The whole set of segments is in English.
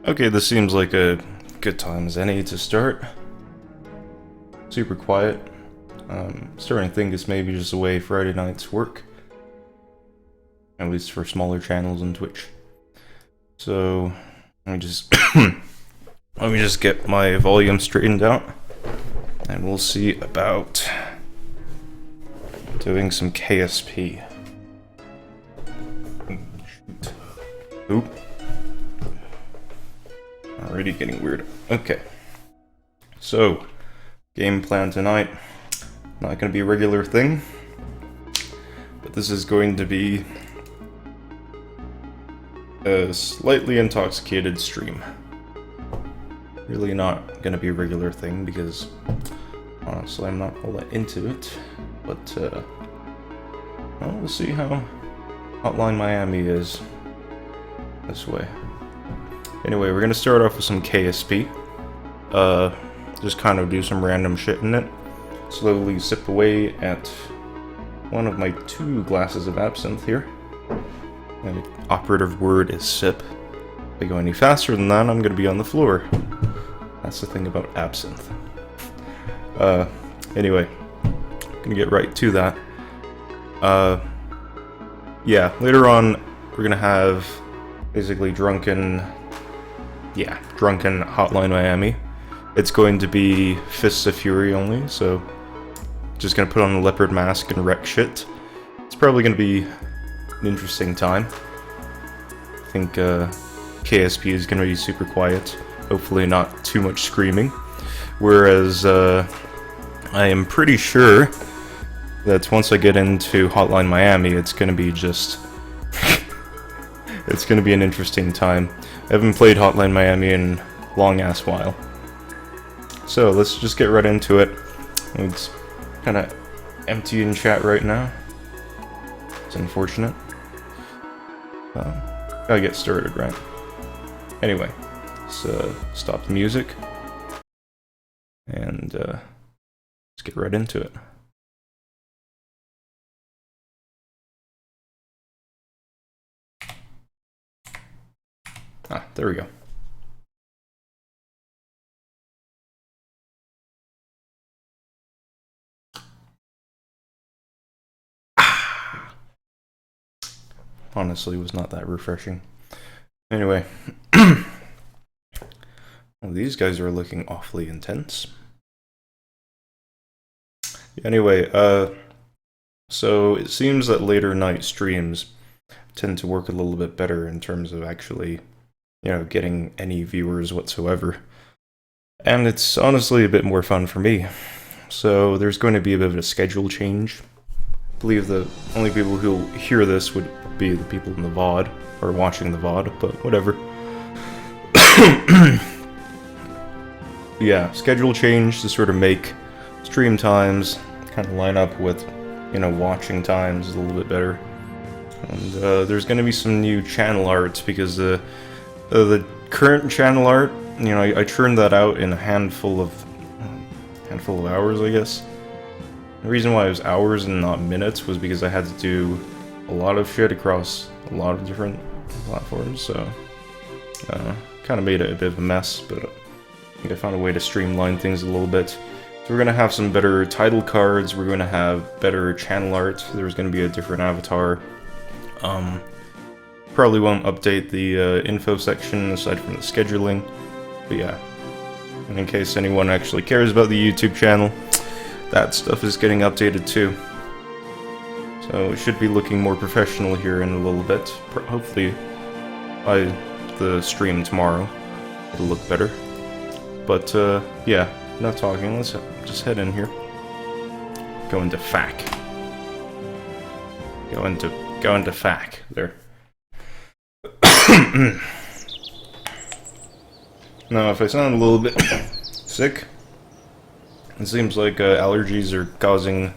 Okay, this seems like a good time as any to start. super quiet. Starting to think it's maybe just the way Friday nights work. At least for smaller channels on Twitch. So, let me just let me just get my volume straightened out, and we'll see about doing some KSP. Shoot. Oop. Already getting weird. Okay. So, game plan tonight. Not gonna be a regular thing, but this is going to be a slightly intoxicated stream. Really not gonna be a regular thing because honestly I'm not all that into it, but well, we'll see how Hotline Miami is this way. Anyway, we're gonna start off with some KSP. Just kind of do some random shit in it. Slowly sip away at one of my 2 glasses of absinthe here. And the operative word is sip. If I go any faster than that, I'm gonna be on the floor. That's the thing about absinthe. Anyway, gonna get right to that. Yeah, later on, we're gonna have basically drunken Hotline Miami. It's going to be Fists of Fury only, so just gonna put on a leopard mask and wreck shit. It's probably gonna be an interesting time. I think KSP is gonna be super quiet, hopefully not too much screaming. Whereas I am pretty sure that once I get into Hotline Miami, it's gonna be just it's gonna be an interesting time. I haven't played Hotline Miami in a long ass while. So let's just get right into it. It's kind of empty in chat right now. It's unfortunate. Gotta get started, right? Anyway, let's stop the music and let's get right into it. Ah, there we go. Honestly, was not that refreshing. Anyway, well, these guys are looking awfully intense. Anyway, so it seems that later night streams tend to work a little bit better in terms of actually, you know, getting any viewers whatsoever. And it's honestly a bit more fun for me. So there's going to be a bit of a schedule change. I believe the only people who'll hear this would be the people in the VOD, or watching the VOD, but whatever. Yeah, schedule change to sort of make stream times kind of line up with, you know, watching times a little bit better. And there's going to be some new channel art, because the current channel art, you know, I churned that out in a handful of hours, I guess. The reason why it was hours and not minutes was because I had to do a lot of shit across a lot of different platforms, so kind of made it a bit of a mess, but I think I found a way to streamline things a little bit. So we're going to have some better title cards, we're going to have better channel art, there's going to be a different avatar. Probably won't update the info section aside from the scheduling, but yeah. And in case anyone actually cares about the YouTube channel, that stuff is getting updated too. So it should be looking more professional here in a little bit. Hopefully by the stream tomorrow it'll look better. But yeah, enough talking, let's just head in here. Go into FAQ. Go into FAQ. There. Now, if I sound a little bit sick, it seems like allergies are causing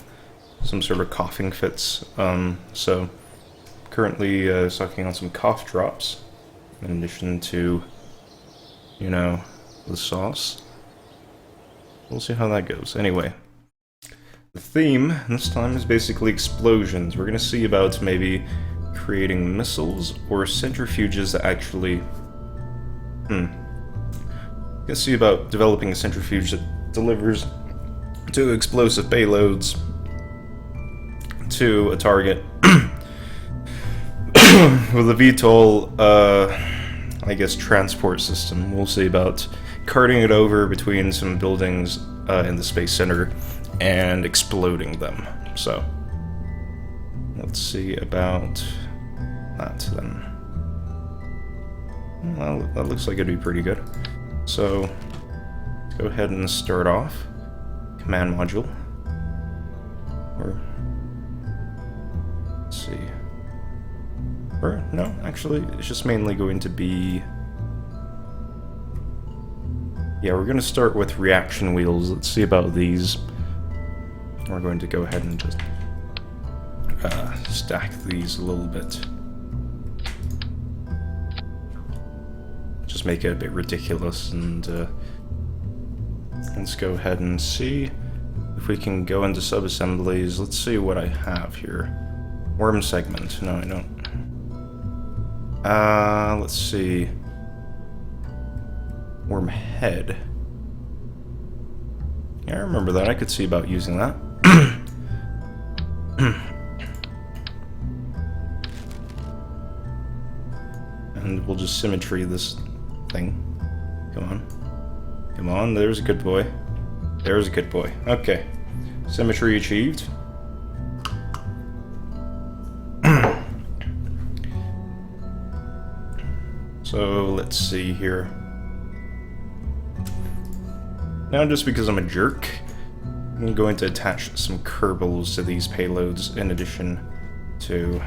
some sort of coughing fits. So, currently sucking on some cough drops, in addition to, you know, the sauce. We'll see how that goes. Anyway, the theme this time is basically explosions. We're gonna see about maybe creating missiles or centrifuges that actually... Gonna see about developing a centrifuge that delivers 2 explosive payloads to a target with a VTOL, I guess, transport system. We'll see about carting it over between some buildings in the Space Center and exploding them. So, let's see about that then. Well, that looks like it'd be pretty good. So, let's go ahead and start off. Command module. Or, let's see. Or, no, actually, it's just mainly going to be... Yeah, we're going to start with reaction wheels. Let's see about these. We're going to go ahead and just stack these a little bit. Just make it a bit ridiculous, and let's go ahead and see if we can go into sub-assemblies. Let's see what I have here. Worm segment. No, I don't. Let's see. Worm head. Yeah, I remember that. I could see about using that. And we'll just symmetry this thing. Come on. Come on, there's a good boy. There's a good boy. Okay. Symmetry achieved. So, let's see here. Now, just because I'm a jerk, I'm going to attach some Kerbals to these payloads in addition to,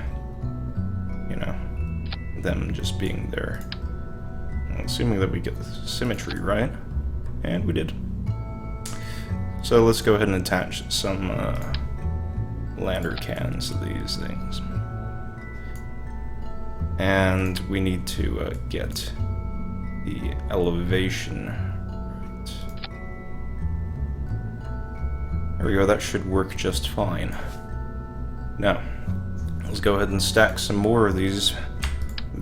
you know, them just being there. Assuming that we get the symmetry right. And we did. So let's go ahead and attach some lander cans to these things. And we need to get the elevation right. There we go, that should work just fine. Now, let's go ahead and stack some more of these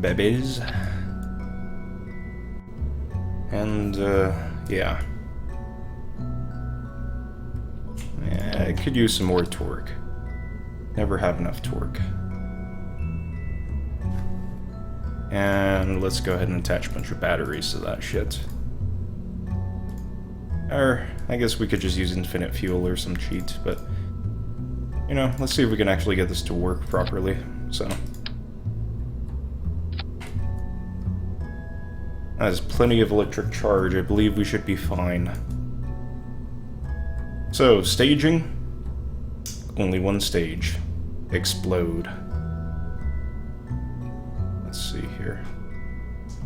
babies. And, yeah. Yeah, I could use some more torque. Never have enough torque. And let's go ahead and attach a bunch of batteries to that shit. Or, I guess we could just use infinite fuel or some cheat, but... You know, let's see if we can actually get this to work properly, so... That has plenty of electric charge. I believe we should be fine. So, staging. Only one stage. Explode. Let's see here.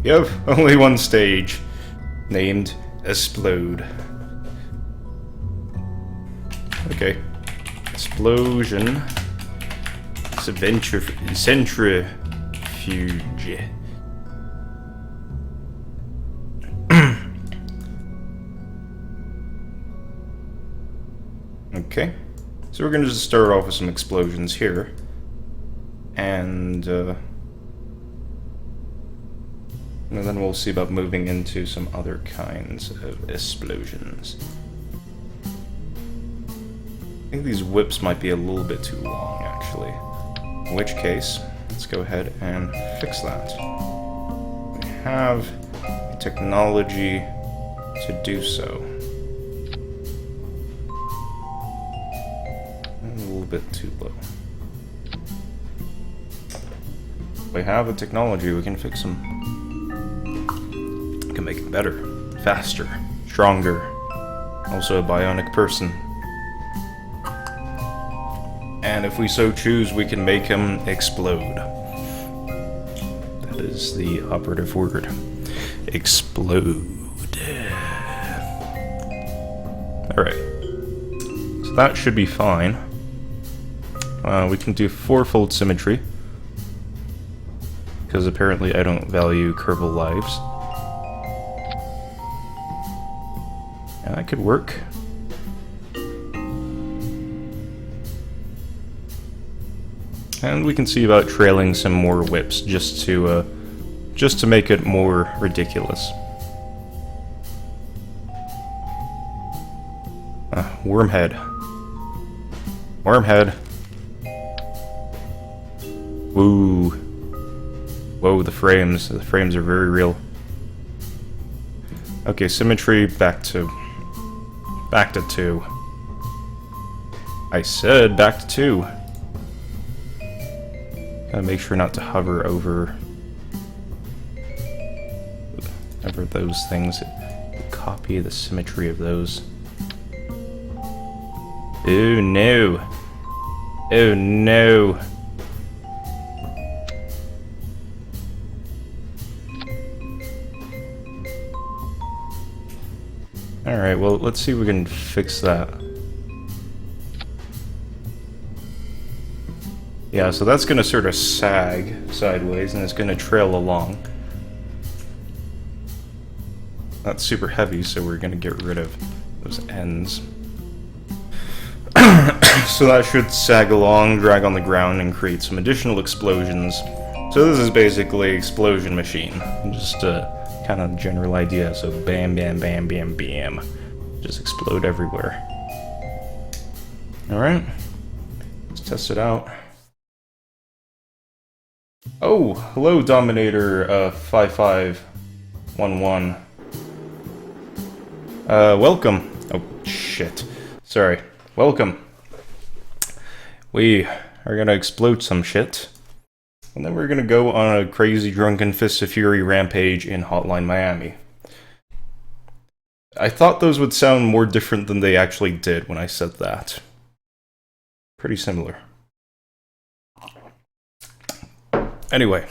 Yep, only one stage. Named Explode. Okay. Explosion. Centrifuge. Okay, so we're going to just start off with some explosions here, and then we'll see about moving into some other kinds of explosions. I think these whips might be a little bit too long, actually, in which case, let's go ahead and fix that. We have the technology to do so. Bit too low. We have the technology, we can fix them. We can make it better, faster, stronger. Also a bionic person. And if we so choose, we can make him explode. That is the operative word. Explode. Alright. So that should be fine. We can do fourfold symmetry, because apparently I don't value Kerbal lives. Yeah, that could work. And we can see about trailing some more whips just to make it more ridiculous. Wormhead. Wormhead. Woo. Whoa, the frames. The frames are very real. Okay, symmetry back to 2. I said back to 2. Gotta make sure not to hover over those things. Copy the symmetry of those. Oh no. Oh no. Alright, well, let's see if we can fix that. Yeah, so that's gonna sort of sag sideways, and it's gonna trail along. That's super heavy, so we're gonna get rid of those ends. So that should sag along, drag on the ground, and create some additional explosions. So this is basically explosion machine. Just a kind of general idea. So bam, bam, bam, bam, bam. Just explode everywhere. Alright. Let's test it out. Oh, hello Dominator 5511. Welcome. Oh, shit. Sorry. Welcome. We are gonna explode some shit. And then we're gonna go on a crazy drunken Fist of Fury rampage in Hotline Miami. I thought those would sound more different than they actually did when I said that. Pretty similar. Anyway,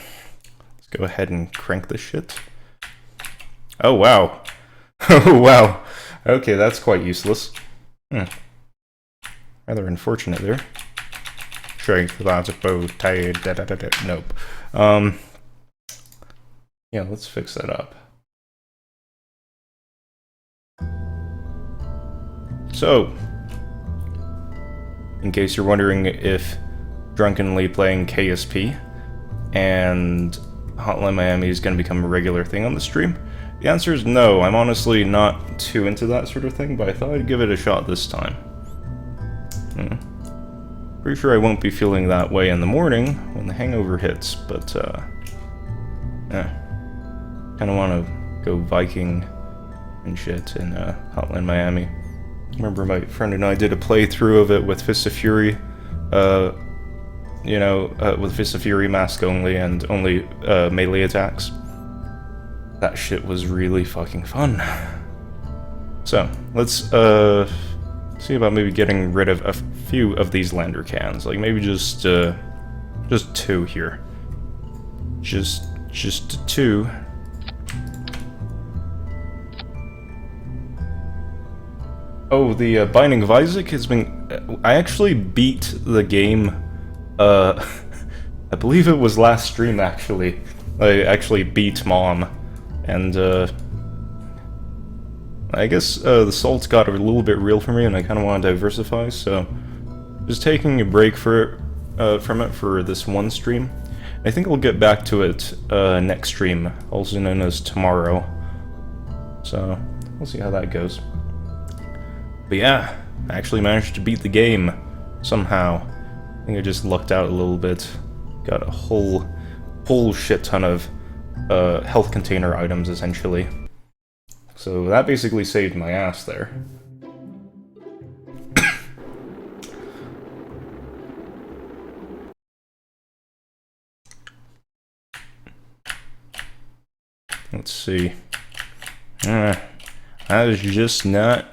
let's go ahead and crank this shit. Oh wow. Oh wow. Okay, that's quite useless. Rather unfortunate there. Strength without a bow tie. Nope. Yeah, let's fix that up. So, in case you're wondering if drunkenly playing KSP and Hotline Miami is going to become a regular thing on the stream, the answer is no. I'm honestly not too into that sort of thing, but I thought I'd give it a shot this time. Pretty sure I won't be feeling that way in the morning when the hangover hits, but yeah. Kinda wanna go Viking and shit in Hotline Miami. Remember my friend and I did a playthrough of it with Fist of Fury, with Fist of Fury mask only and only melee attacks. That shit was really fucking fun. So, let's see about maybe getting rid of a few of these lander cans. Like maybe just 2 here. Just 2. Oh, the Binding of Isaac has been... I actually beat the game, I believe it was last stream actually. I actually beat Mom, and I guess the salts got a little bit real for me, and I kind of want to diversify, so just taking a break from it for this one stream. I think I'll get back to it next stream, also known as tomorrow. So we'll see how that goes. But yeah, I actually managed to beat the game somehow. I think I just lucked out a little bit. Got a whole shit ton of health container items essentially. So that basically saved my ass there. Let's see. That is just not...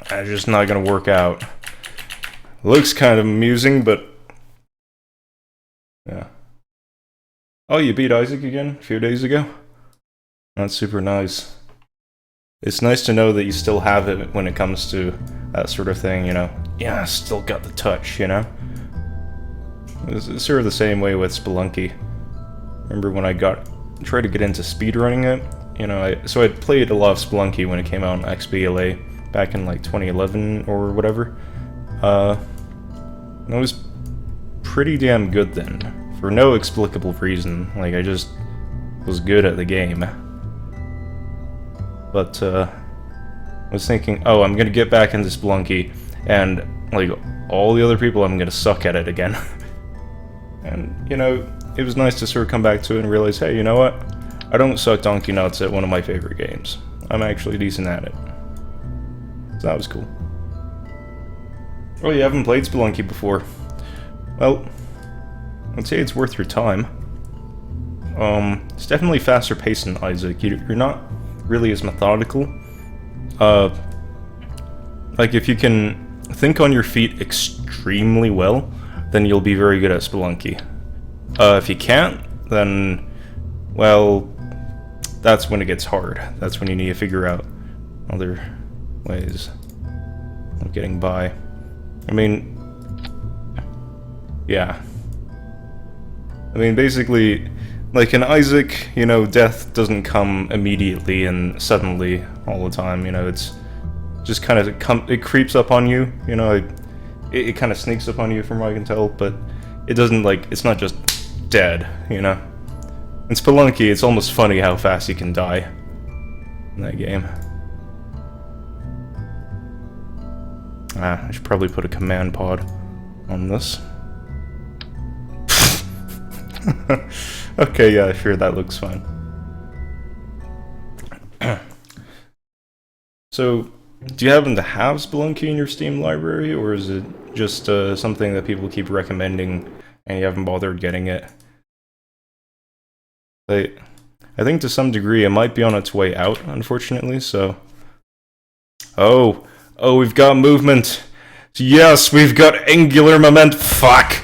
That's just not gonna work out. Looks kind of amusing, but... yeah. Oh, you beat Isaac again a few days ago? That's super nice. It's nice to know that you still have it when it comes to that sort of thing, you know? Yeah, still got the touch, you know? It's sort of the same way with Spelunky. Remember when I tried to get into speedrunning it? You know, so I played a lot of Spelunky when it came out on XBLA back in like 2011 or whatever. And it was pretty damn good then, for no explicable reason. Like, I just was good at the game. But, I was thinking, oh, I'm gonna get back into Spelunky, and, like, all the other people, I'm gonna suck at it again. And, you know, it was nice to sort of come back to it and realize, hey, you know what? I don't suck donkey nuts at one of my favorite games. I'm actually decent at it. So that was cool. Oh, you haven't played Spelunky before? Well, I'd say it's worth your time. It's definitely faster paced than Isaac. You're not really as methodical. Like, if you can think on your feet extremely well, then you'll be very good at Spelunky. If you can't, then, well, that's when it gets hard. That's when you need to figure out other ways of getting by. I mean, yeah. I mean, basically, like in Isaac, you know, death doesn't come immediately and suddenly all the time, you know, it's just kind of, it creeps up on you, you know, it kind of sneaks up on you from what I can tell, but it doesn't, like, it's not just dead, you know. In Spelunky, it's almost funny how fast you can die in that game. I should probably put a command pod on this. Okay, yeah, sure, that looks fine. So, do you happen to have Spelunky in your Steam library, or is it just something that people keep recommending and you haven't bothered getting it? I think to some degree it might be on its way out, unfortunately, so... Oh, we've got movement! Yes, we've got angular momentum! Fuck!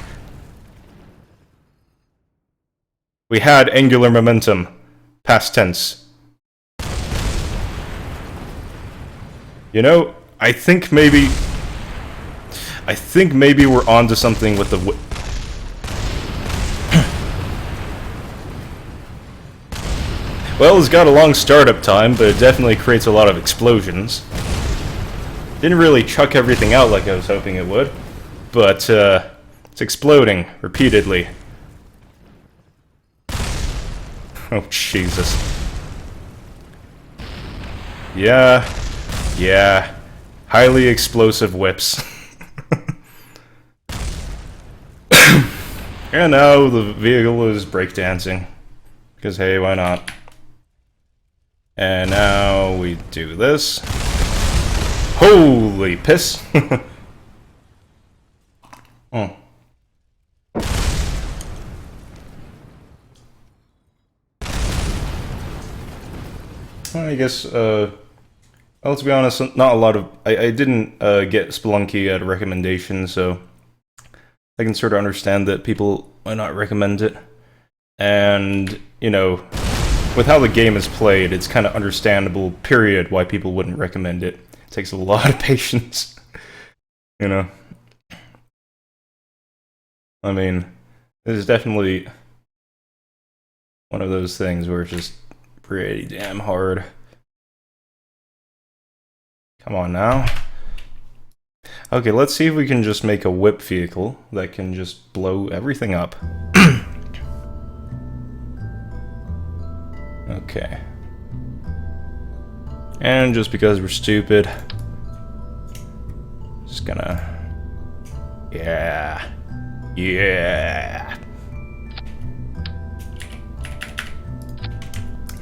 We had angular momentum. Past tense. You know, I think maybe we're onto something with the Well, it's got a long startup time, but it definitely creates a lot of explosions. Didn't really chuck everything out like I was hoping it would, but it's exploding repeatedly. Oh, Jesus. Yeah. Highly explosive whips. And now the vehicle is breakdancing. Because hey, why not? And now we do this. Holy piss! Oh. I guess, well, to be honest, not a lot of... I didn't get Spelunky at a recommendation, so I can sort of understand that people might not recommend it. And, you know, with how the game is played, it's kind of understandable, period, why people wouldn't recommend it. It takes a lot of patience, you know. I mean, this is definitely one of those things where it's just pretty damn hard. Come on now. Okay, let's see if we can just make a whip vehicle that can just blow everything up. Okay. And just because we're stupid, just gonna... Yeah.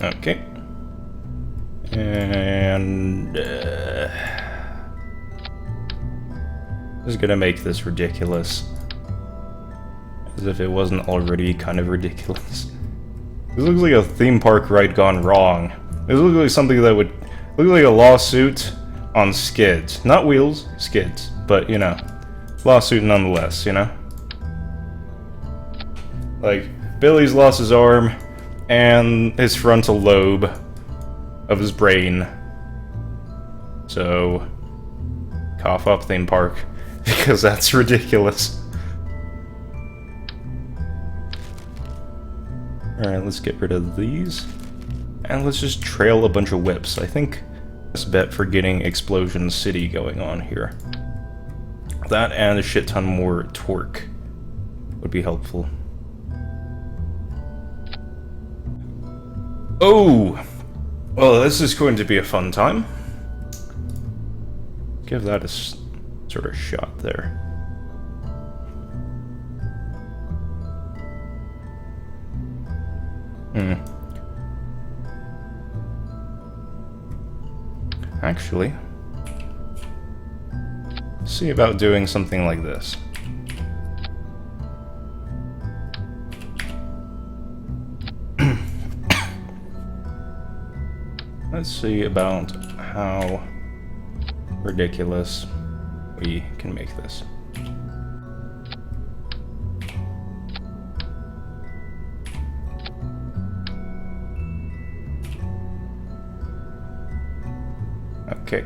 Okay. And... just gonna make this ridiculous. As if it wasn't already kind of ridiculous. This looks like a theme park ride gone wrong. This looks like something that would look like a lawsuit on skids. Not wheels, skids. But, you know, lawsuit nonetheless, you know? Like, Billy's lost his arm and his frontal lobe of his brain. So, cough up theme park. Because that's ridiculous. Alright, let's get rid of these. And let's just trail a bunch of whips. I think best bet for getting Explosion City going on here. That and a shit ton more torque would be helpful. Oh! Well, this is going to be a fun time. give that a sort of shot there. Actually, see about doing something like this. Let's see about how ridiculous we can make this. Okay,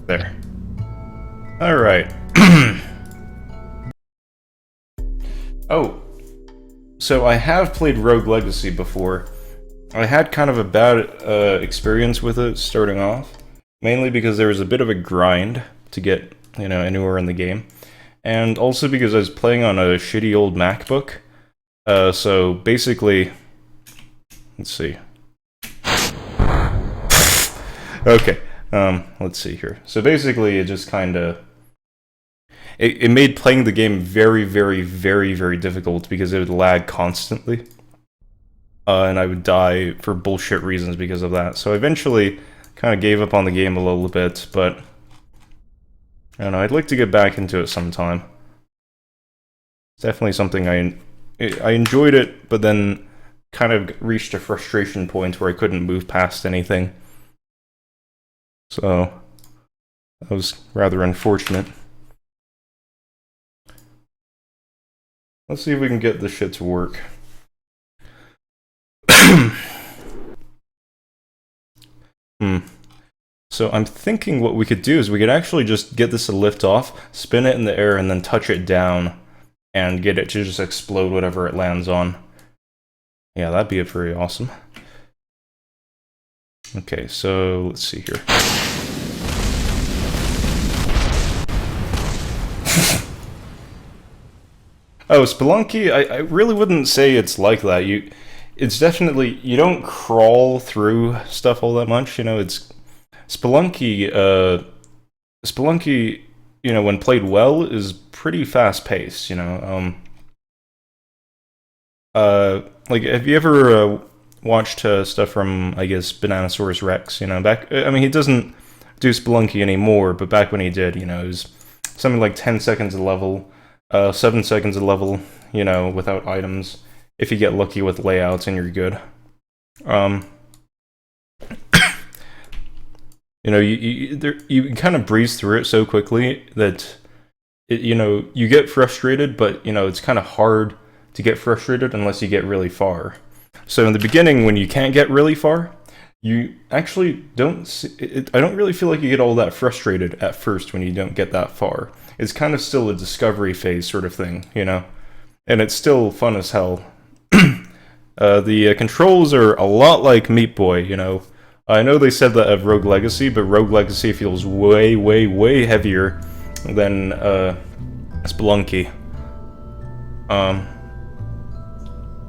there. Alright. Oh, so I have played Rogue Legacy before. I had kind of a bad experience with it starting off, mainly because there was a bit of a grind to get, you know, anywhere in the game, and also because I was playing on a shitty old MacBook. So basically, let's see. Okay, let's see here. So basically, it just kind of it made playing the game very, very, very, very difficult because it would lag constantly. And I would die for bullshit reasons because of that. So I eventually kind of gave up on the game a little bit, but I don't know, I'd like to get back into it sometime. It's definitely something I enjoyed it, but then kind of reached a frustration point where I couldn't move past anything. So that was rather unfortunate. Let's see if we can get this shit to work. So I'm thinking what we could do is we could actually just get this to lift off, spin it in the air, and then touch it down, and get it to just explode whatever it lands on. Yeah, that'd be pretty awesome. Okay, so let's see here. Oh, Spelunky, I really wouldn't say it's like that. It's definitely, you don't crawl through stuff all that much, you know, it's Spelunky, you know, when played well, is pretty fast-paced, you know, like, have you ever, watched, stuff from, I guess, Bananasaurus Rex, you know, I mean, he doesn't do Spelunky anymore, but back when he did, you know, it was something like 10 seconds a level, 7 seconds a level, you know, without items. If you get lucky with layouts and you're good. You know, you kind of breeze through it so quickly that, you know, you get frustrated, but, you know, it's kind of hard to get frustrated unless you get really far. So in the beginning, when you can't get really far, you actually don't... I don't really feel like you get all that frustrated at first when you don't get that far. It's kind of still a discovery phase sort of thing, you know? And it's still fun as hell. The controls are a lot like Meat Boy, you know. I know they said that of Rogue Legacy, but Rogue Legacy feels way, way, way heavier than Spelunky.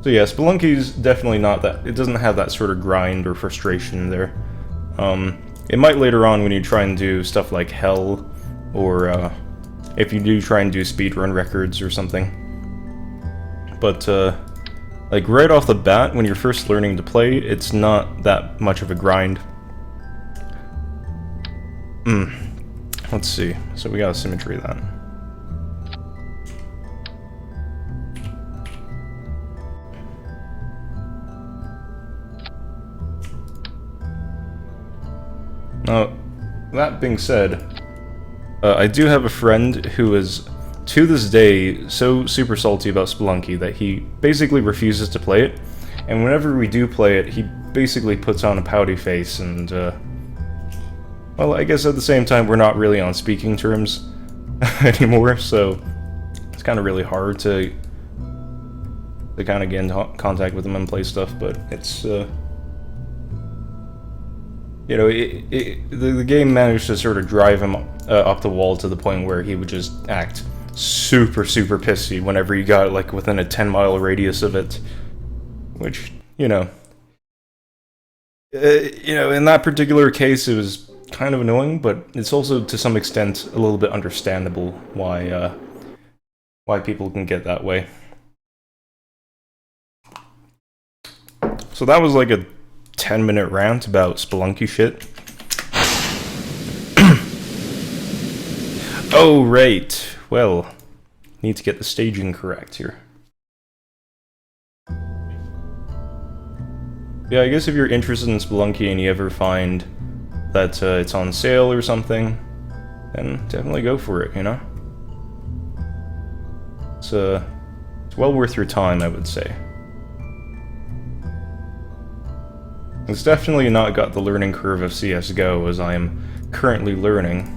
So yeah, Spelunky's definitely not that. It doesn't have that sort of grind or frustration there. It might later on when you try and do stuff like Hell, or if you do try and do speedrun records or something. But like right off the bat, when you're first learning to play, it's not that much of a grind. Let's see. So we got a symmetry then. Now, that being said, I do have a friend who is, to this day, so super salty about Spelunky that he basically refuses to play it, and whenever we do play it, he basically puts on a pouty face, and, well, I guess at the same time, we're not really on speaking terms anymore, so it's kind of really hard to kind of get in contact with him and play stuff, but it's, you know, the game managed to sort of drive him up the wall to the point where he would just act super, super pissy whenever you got, like, within a 10-mile radius of it. Which, you know, in that particular case, it was kind of annoying, but it's also to some extent a little bit understandable why people can get that way. So that was like a 10-minute rant about Spelunky shit. Oh, right. Well, need to get the staging correct here. Yeah, I guess if you're interested in Spelunky and you ever find that it's on sale or something, then definitely go for it, you know? It's well worth your time, I would say. It's definitely not got the learning curve of CSGO as I am currently learning.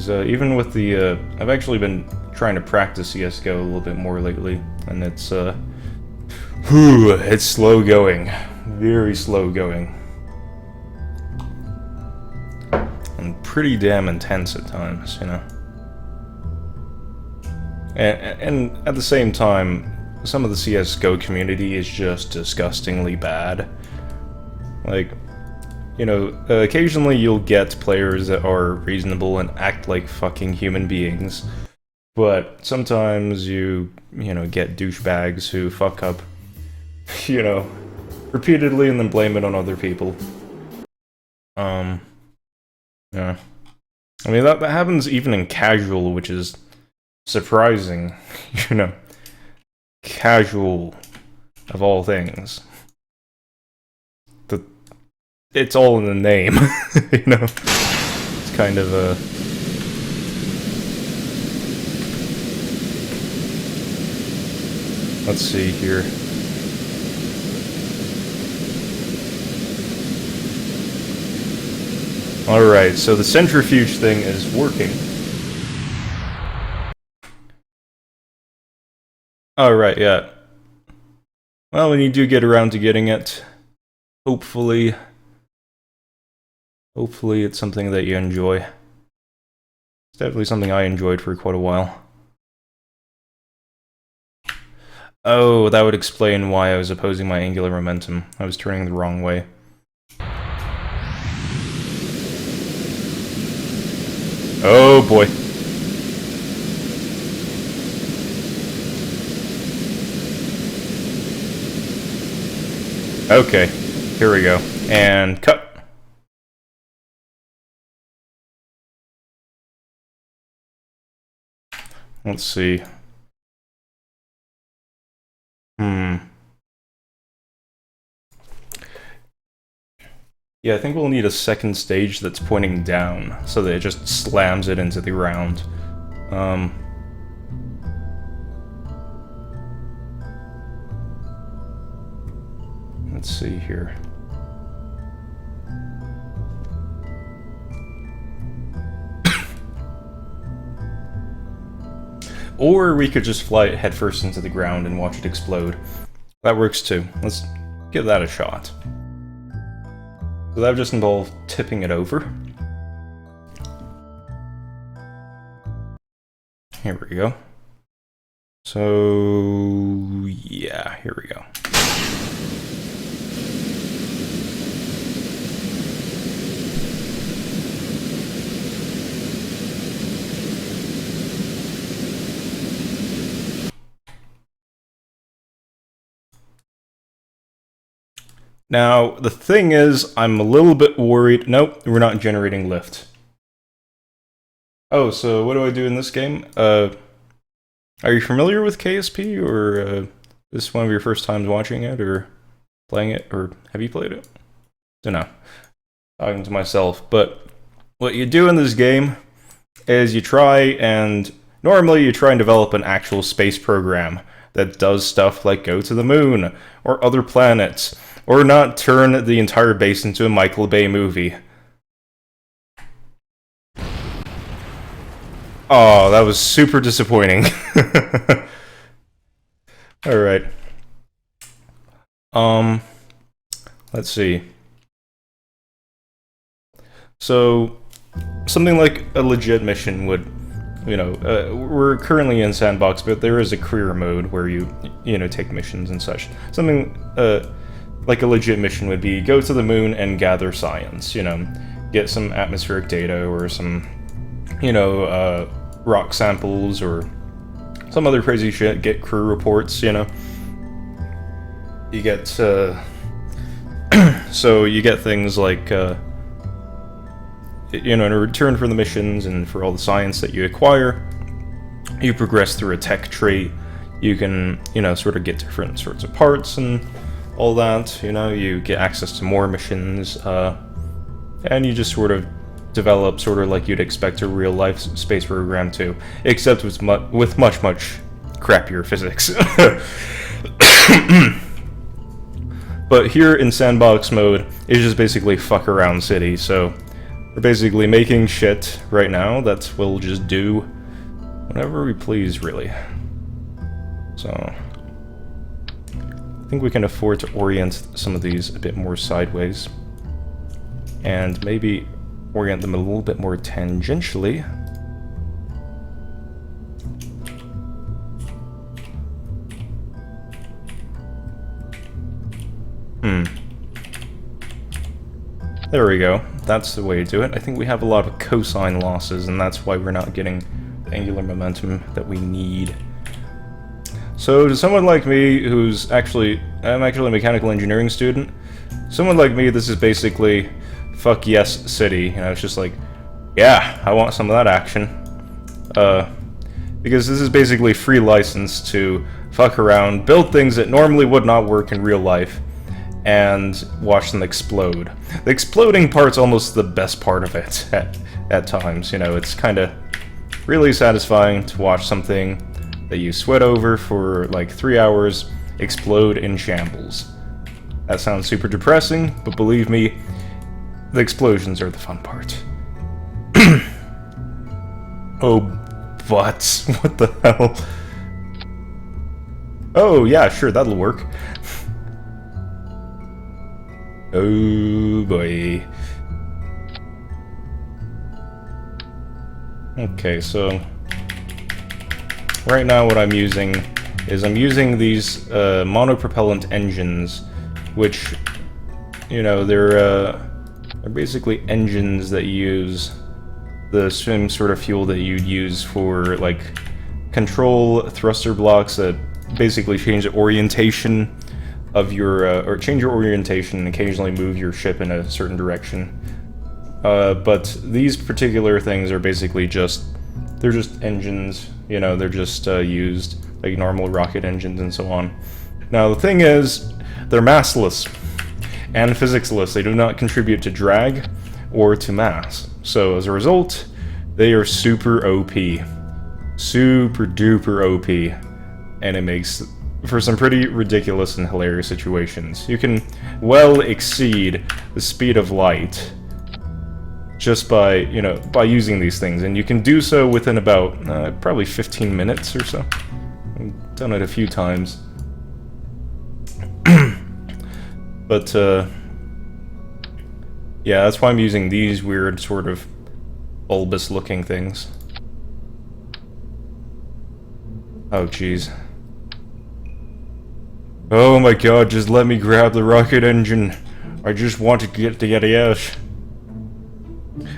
Even with the, I've actually been trying to practice CSGO a little bit more lately, and it's, it's slow going. Very slow going. And pretty damn intense at times, you know? And at the same time, some of the CSGO community is just disgustingly bad. Like, you know, occasionally you'll get players that are reasonable and act like fucking human beings, but sometimes you know, get douchebags who fuck up, you know, repeatedly and then blame it on other people. Yeah. I mean, that happens even in casual, which is surprising, you know. Casual, of all things. It's all in the name, you know? It's kind of a... Let's see here. Alright, so the centrifuge thing is working. Alright, yeah. Well, when you do get around to getting it, hopefully it's something that you enjoy. It's definitely something I enjoyed for quite a while. Oh, that would explain why I was opposing my angular momentum. I was turning the wrong way. Oh boy. Okay, here we go. And cut. Let's see. Yeah, I think we'll need a second stage that's pointing down, so that it just slams it into the ground. Let's see here. Or we could just fly it headfirst into the ground and watch it explode. That works too. Let's give that a shot. So that would just involve tipping it over. Here we go. So yeah, here we go. Now, the thing is, I'm a little bit worried. Nope, we're not generating lift. Oh, so what do I do in this game? Are you familiar with KSP, or this is one of your first times watching it, or playing it, or have you played it? Don't know. Talking to myself. But what you do in this game is you try and... Normally you try and develop an actual space program that does stuff like go to the moon, or other planets, or not turn the entire base into a Michael Bay movie. Oh, that was super disappointing. Alright. Let's see. So, something like a legit mission would, you know, we're currently in Sandbox, but there is a career mode where you know, take missions and such. Something, like a legit mission would be, go to the moon and gather science, you know, get some atmospheric data or some, you know, rock samples or some other crazy shit, get crew reports, you know. You get, so you get things like, you know, in return for the missions and for all the science that you acquire, you progress through a tech trait. You can, you know, sort of get different sorts of parts and all that, you know, you get access to more missions, and you just sort of develop sort of like you'd expect a real-life space program to, except with much crappier physics. But here in sandbox mode, it's just basically fuck around city, so we're basically making shit right now that we'll just do whenever we please, really. So I think we can afford to orient some of these a bit more sideways, and maybe orient them a little bit more tangentially. There we go. That's the way to do it. I think we have a lot of cosine losses, and that's why we're not getting the angular momentum that we need. So to someone like me, who's actually, I'm actually a mechanical engineering student, someone like me, this is basically fuck yes city. You know, it's just like, yeah, I want some of that action. Because this is basically free license to fuck around, build things that normally would not work in real life, and watch them explode. The exploding part's almost the best part of it at times, you know, it's kind of really satisfying to watch something that you sweat over for like 3 hours explode in shambles. That sounds super depressing, but believe me, the explosions are the fun part. Oh, butts. What the hell? Oh, yeah, sure, that'll work. Oh, boy. Okay, so right now what I'm using is I'm using these monopropellant engines, which, you know, they're basically engines that use the same sort of fuel that you'd use for, like, control thruster blocks that basically change the orientation of your, or change your orientation and occasionally move your ship in a certain direction. But these particular things are basically just, they're just engines, you know, they're just used like normal rocket engines and so on. Now the thing is, they're massless and physicsless. They do not contribute to drag or to mass. So as a result, they are super OP. Super duper OP. And it makes for some pretty ridiculous and hilarious situations. You can well exceed the speed of light just by, you know, by using these things, and you can do so within about probably 15 minutes or so. I've done it a few times. But yeah, that's why I'm using these weird sort of bulbous looking things. Oh jeez. Oh my god, just let me grab the rocket engine. I just want to get out.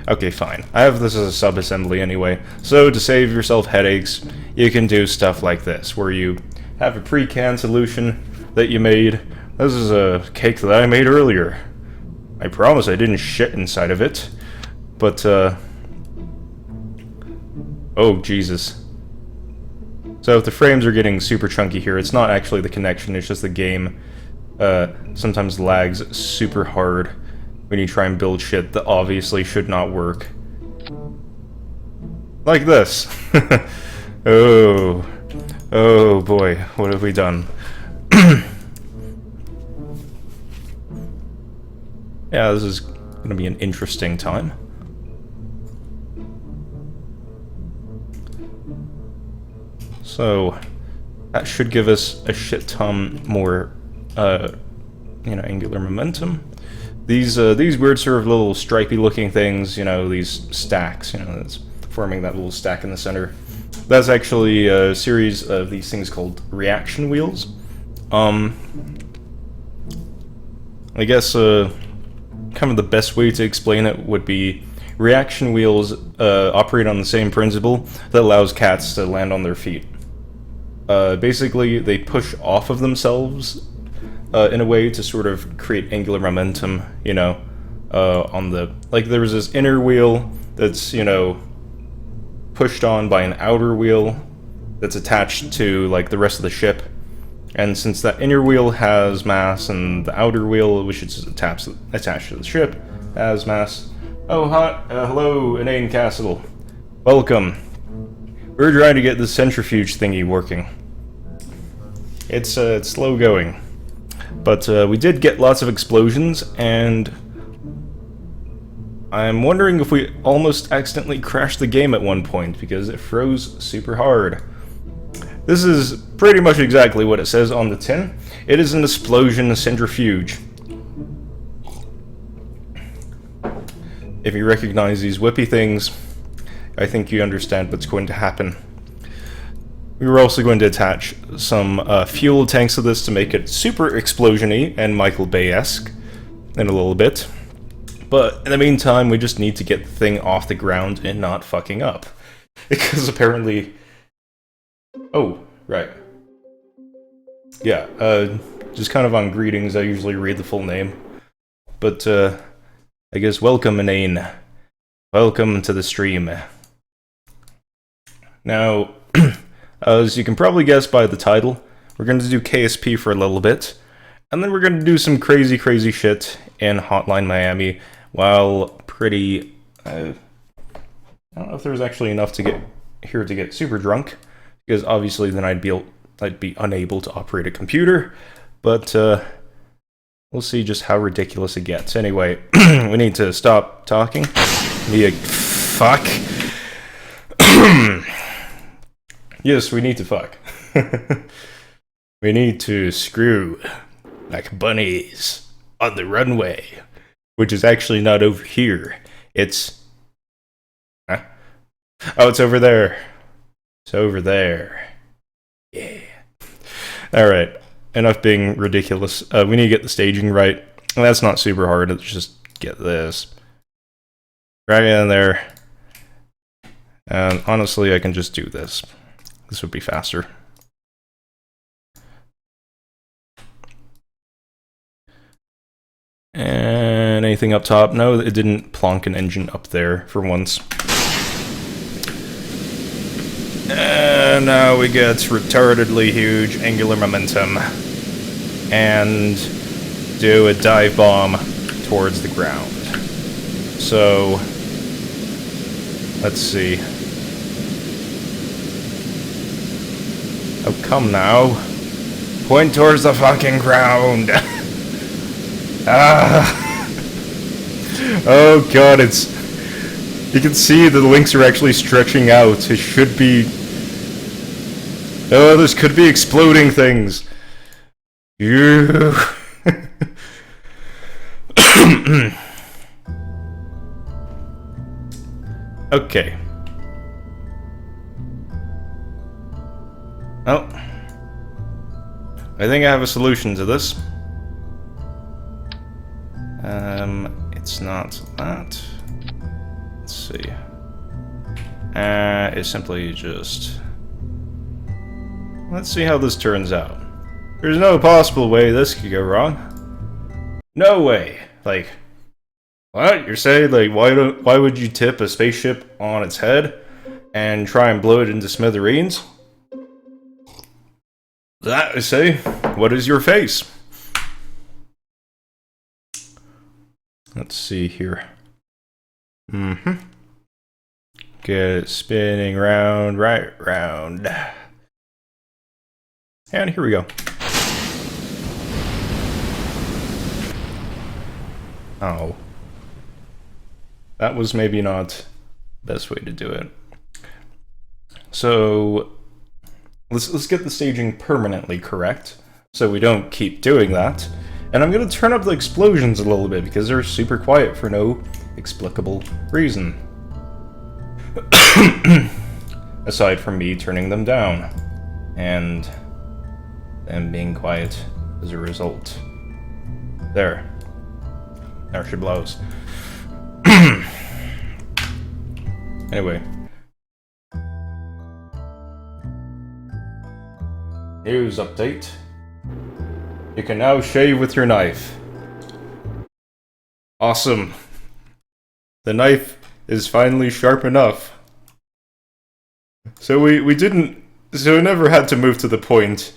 Okay, fine. I have this as a sub-assembly anyway, so to save yourself headaches, you can do stuff like this, where you have a pre-canned solution that you made. This is a cake that I made earlier. I promise I didn't shit inside of it, but, oh, Jesus. So if the frames are getting super chunky here, it's not actually the connection, it's just the game sometimes lags super hard when you try and build shit that obviously should not work. Like this. Oh. Oh boy, what have we done? Yeah, this is gonna be an interesting time. So, that should give us a shit ton more, you know, angular momentum. These weird sort of little stripy looking things, you know, these stacks, you know, that's forming that little stack in the center. That's actually a series of these things called reaction wheels. I guess kind of the best way to explain it would be reaction wheels operate on the same principle that allows cats to land on their feet. Basically, they push off of themselves in a way to sort of create angular momentum, you know, on the... Like, there's this inner wheel that's, you know, pushed on by an outer wheel that's attached to, like, the rest of the ship. And since that inner wheel has mass and the outer wheel, which is attached to the ship, has mass... Oh, hi, hello, Inane Castle. Welcome. We're trying to get this centrifuge thingy working. It's slow going. But we did get lots of explosions, and I'm wondering if we almost accidentally crashed the game at one point, because it froze super hard. This is pretty much exactly what it says on the tin. It is an explosion centrifuge. If you recognize these whippy things, I think you understand what's going to happen. We were also going to attach some fuel tanks to this to make it super explosion-y and Michael Bay-esque in a little bit. But in the meantime, we just need to get the thing off the ground and not fucking up. Because apparently... Oh, right. Yeah, just kind of on greetings, I usually read the full name. But, I guess welcome, Inane. Welcome to the stream. Now, as you can probably guess by the title, we're going to do KSP for a little bit, and then we're going to do some crazy, crazy shit in Hotline Miami, while pretty... I don't know if there's actually enough to get here to get super drunk, because obviously then I'd be unable to operate a computer, but we'll see just how ridiculous it gets. Anyway, we need to stop talking. Fuck. Yes, we need to fuck. We need to screw like bunnies on the runway, which is actually not over here. It's... Huh? Oh, it's over there. It's over there. Yeah. Alright, enough being ridiculous. We need to get the staging right. And that's not super hard, let's just get this. Right in there. And honestly, I can just do this. This would be faster. And anything up top? No, it didn't plonk an engine up there for once. And now we get retardedly huge angular momentum. And do a dive bomb towards the ground. So, let's see. Oh, come now. Point towards the fucking ground. Ah. Oh god, it's... You can see the links are actually stretching out. It should be... Oh, this could be exploding things. You... Okay. Well, I think I have a solution to this. It's not that. Let's see. It's simply just... Let's see how this turns out. There's no possible way this could go wrong. No way. Like, what? You're saying, like, why would you tip a spaceship on its head and try and blow it into smithereens? That, I say, what is your face? Let's see here. Get it spinning round, right round. And here we go. Oh. That was maybe not the best way to do it. So, let's get the staging permanently correct, so we don't keep doing that. And I'm going to turn up the explosions a little bit, because they're super quiet for no explicable reason. Aside from me turning them down, and them being quiet as a result. There. There she blows. Anyway. News update. You can now shave with your knife. Awesome. The knife is finally sharp enough. So we never had to move to the point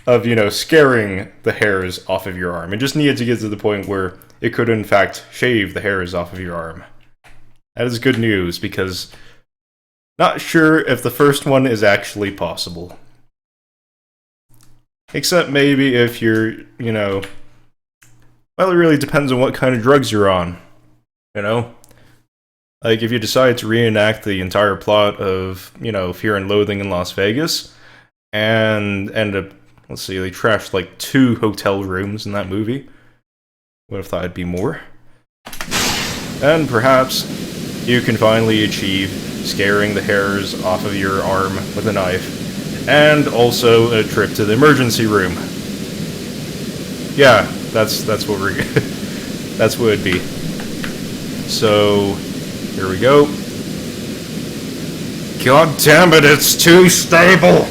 of, you know, scaring the hairs off of your arm. It just needed to get to the point where it could in fact shave the hairs off of your arm. That is good news, because not sure if the first one is actually possible. Except maybe if you're, you know... Well, it really depends on what kind of drugs you're on. You know? Like, if you decide to reenact the entire plot of, you know, Fear and Loathing in Las Vegas, and end up, let's see, they trashed like 2 hotel rooms in that movie. Would have thought it'd be more. And perhaps you can finally achieve scaring the hairs off of your arm with a knife, and also a trip to the emergency room. Yeah, that's what we're that's what it'd be. So here we go. God damn it, it's too stable.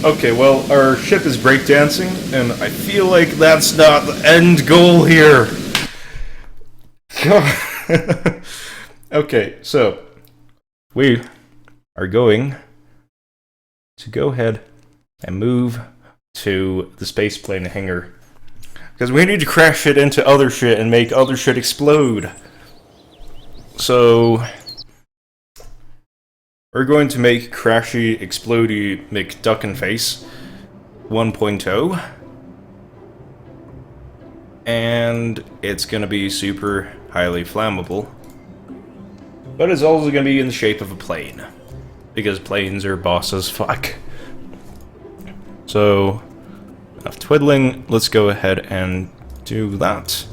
Okay, well, our ship is breakdancing, and I feel like that's not the end goal here. Okay, so we are going to go ahead and move to the spaceplane hangar, because we need to crash it into other shit and make other shit explode. So we're going to make Crashy Explodey McDuckinface 1.0, and it's going to be super highly flammable, but it's also going to be in the shape of a plane, because planes are boss as fuck. So, enough twiddling, let's go ahead and do that.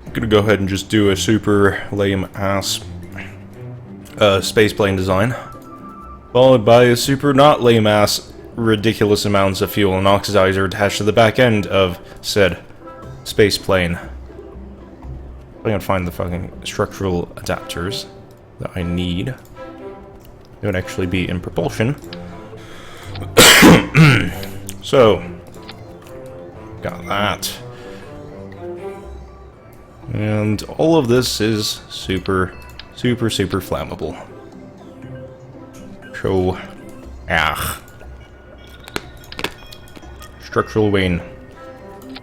I'm gonna go ahead and just do a super lame ass spaceplane design, followed by a super not lame ass ridiculous amounts of fuel and oxidizer attached to the back end of said spaceplane. I'm gonna find the fucking structural adapters that I need. It would actually be in propulsion. So, got that. And all of this is super flammable. So, structural wing.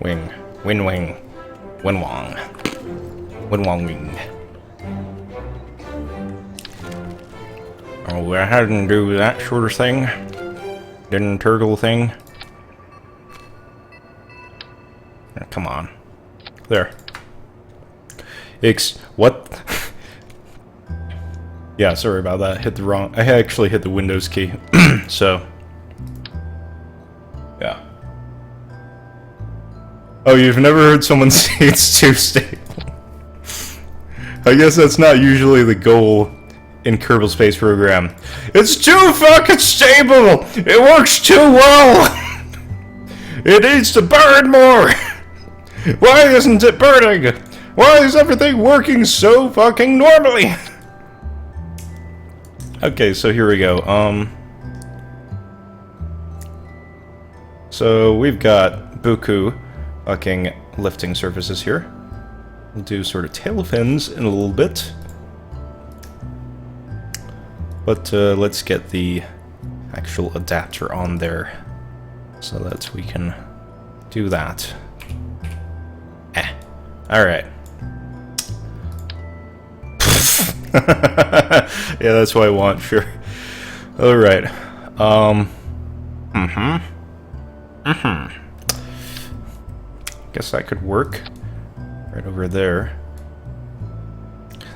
Wing. Oh, I had to do that sort of thing. Didn't turtle thing. Oh, come on. There. What? Yeah, sorry about that. Hit the wrong... I actually hit the Windows key. So. Yeah. Oh, you've never heard someone say it's too stable? I guess that's not usually the goal in Kerbal Space Program. It's too fucking stable! It works too well! It needs to burn more! Why isn't it burning? Why is everything working so fucking normally? Okay, so here we go. So we've got buku fucking lifting surfaces here. We'll do sort of tail fins in a little bit. But let's get the actual adapter on there so that we can do that. Alright. Yeah, that's what I want, sure. Alright. Guess that could work. Right over there.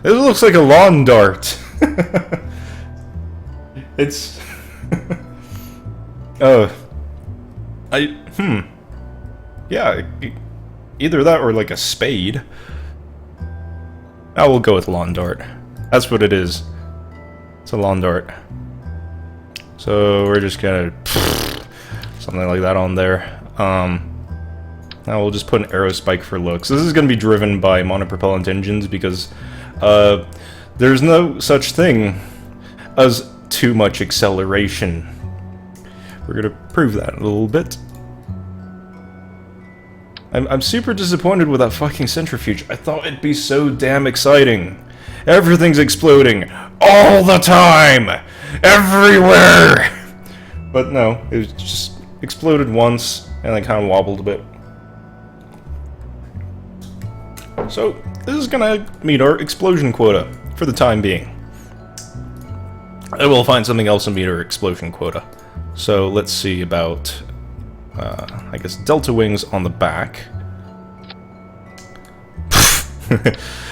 This looks like a lawn dart. It's... Yeah, either that or like a spade. I will go with lawn dart. That's what it is. It's a lawn dart. So we're just gonna something like that on there. Now we'll just put an arrow spike for looks. This is going to be driven by monopropellant engines because there's no such thing as too much acceleration. We're going to prove that a little bit. I'm super disappointed with that fucking centrifuge. I thought it'd be so damn exciting. Everything's exploding all the time, everywhere. But no, it just exploded once and then kind of wobbled a bit. So this is gonna meet our explosion quota for the time being. I will find something else to meet our explosion quota. So let's see about, I guess, delta wings on the back.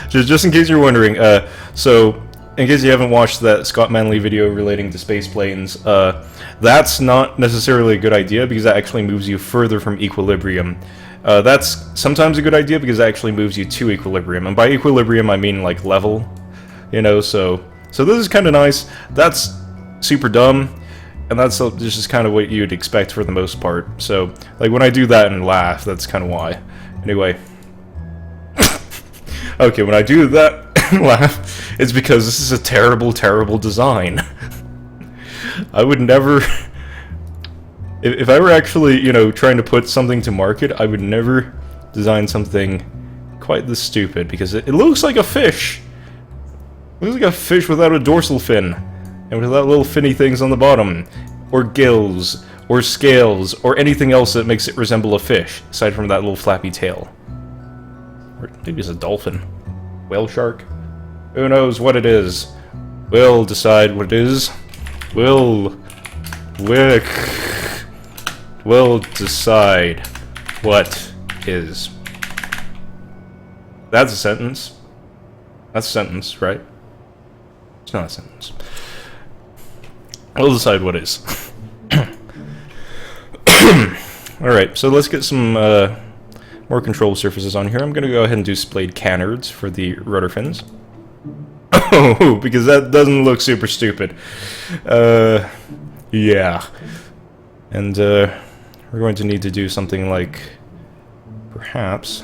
just in case you're wondering, so in case you haven't watched that Scott Manley video relating to space planes, that's not necessarily a good idea because that actually moves you further from equilibrium. That's sometimes a good idea because it actually moves you to equilibrium, and by equilibrium I mean like level, you know, so this is kind of nice. That's super dumb, and that's just kind of what you'd expect for the most part. So, like, when I do that and laugh, that's kind of why. Anyway. Okay, when I do that and laugh, it's because this is a terrible, terrible design. I would never... If I were actually, you know, trying to put something to market, I would never design something quite this stupid, because it looks like a fish. It looks like a fish without a dorsal fin, and without little finny things on the bottom, or gills, or scales, or anything else that makes it resemble a fish, aside from that little flappy tail. Or maybe it's a dolphin. Whale shark? Who knows what it is? We'll decide what it is. We'll decide what is. That's a sentence. That's a sentence, right? It's not a sentence. We'll decide what is. Alright, so let's get some more control surfaces on here. I'm going to go ahead and do splayed canards for the rotor fins. Oh, because that doesn't look super stupid. Yeah. And we're going to need to do something like, perhaps...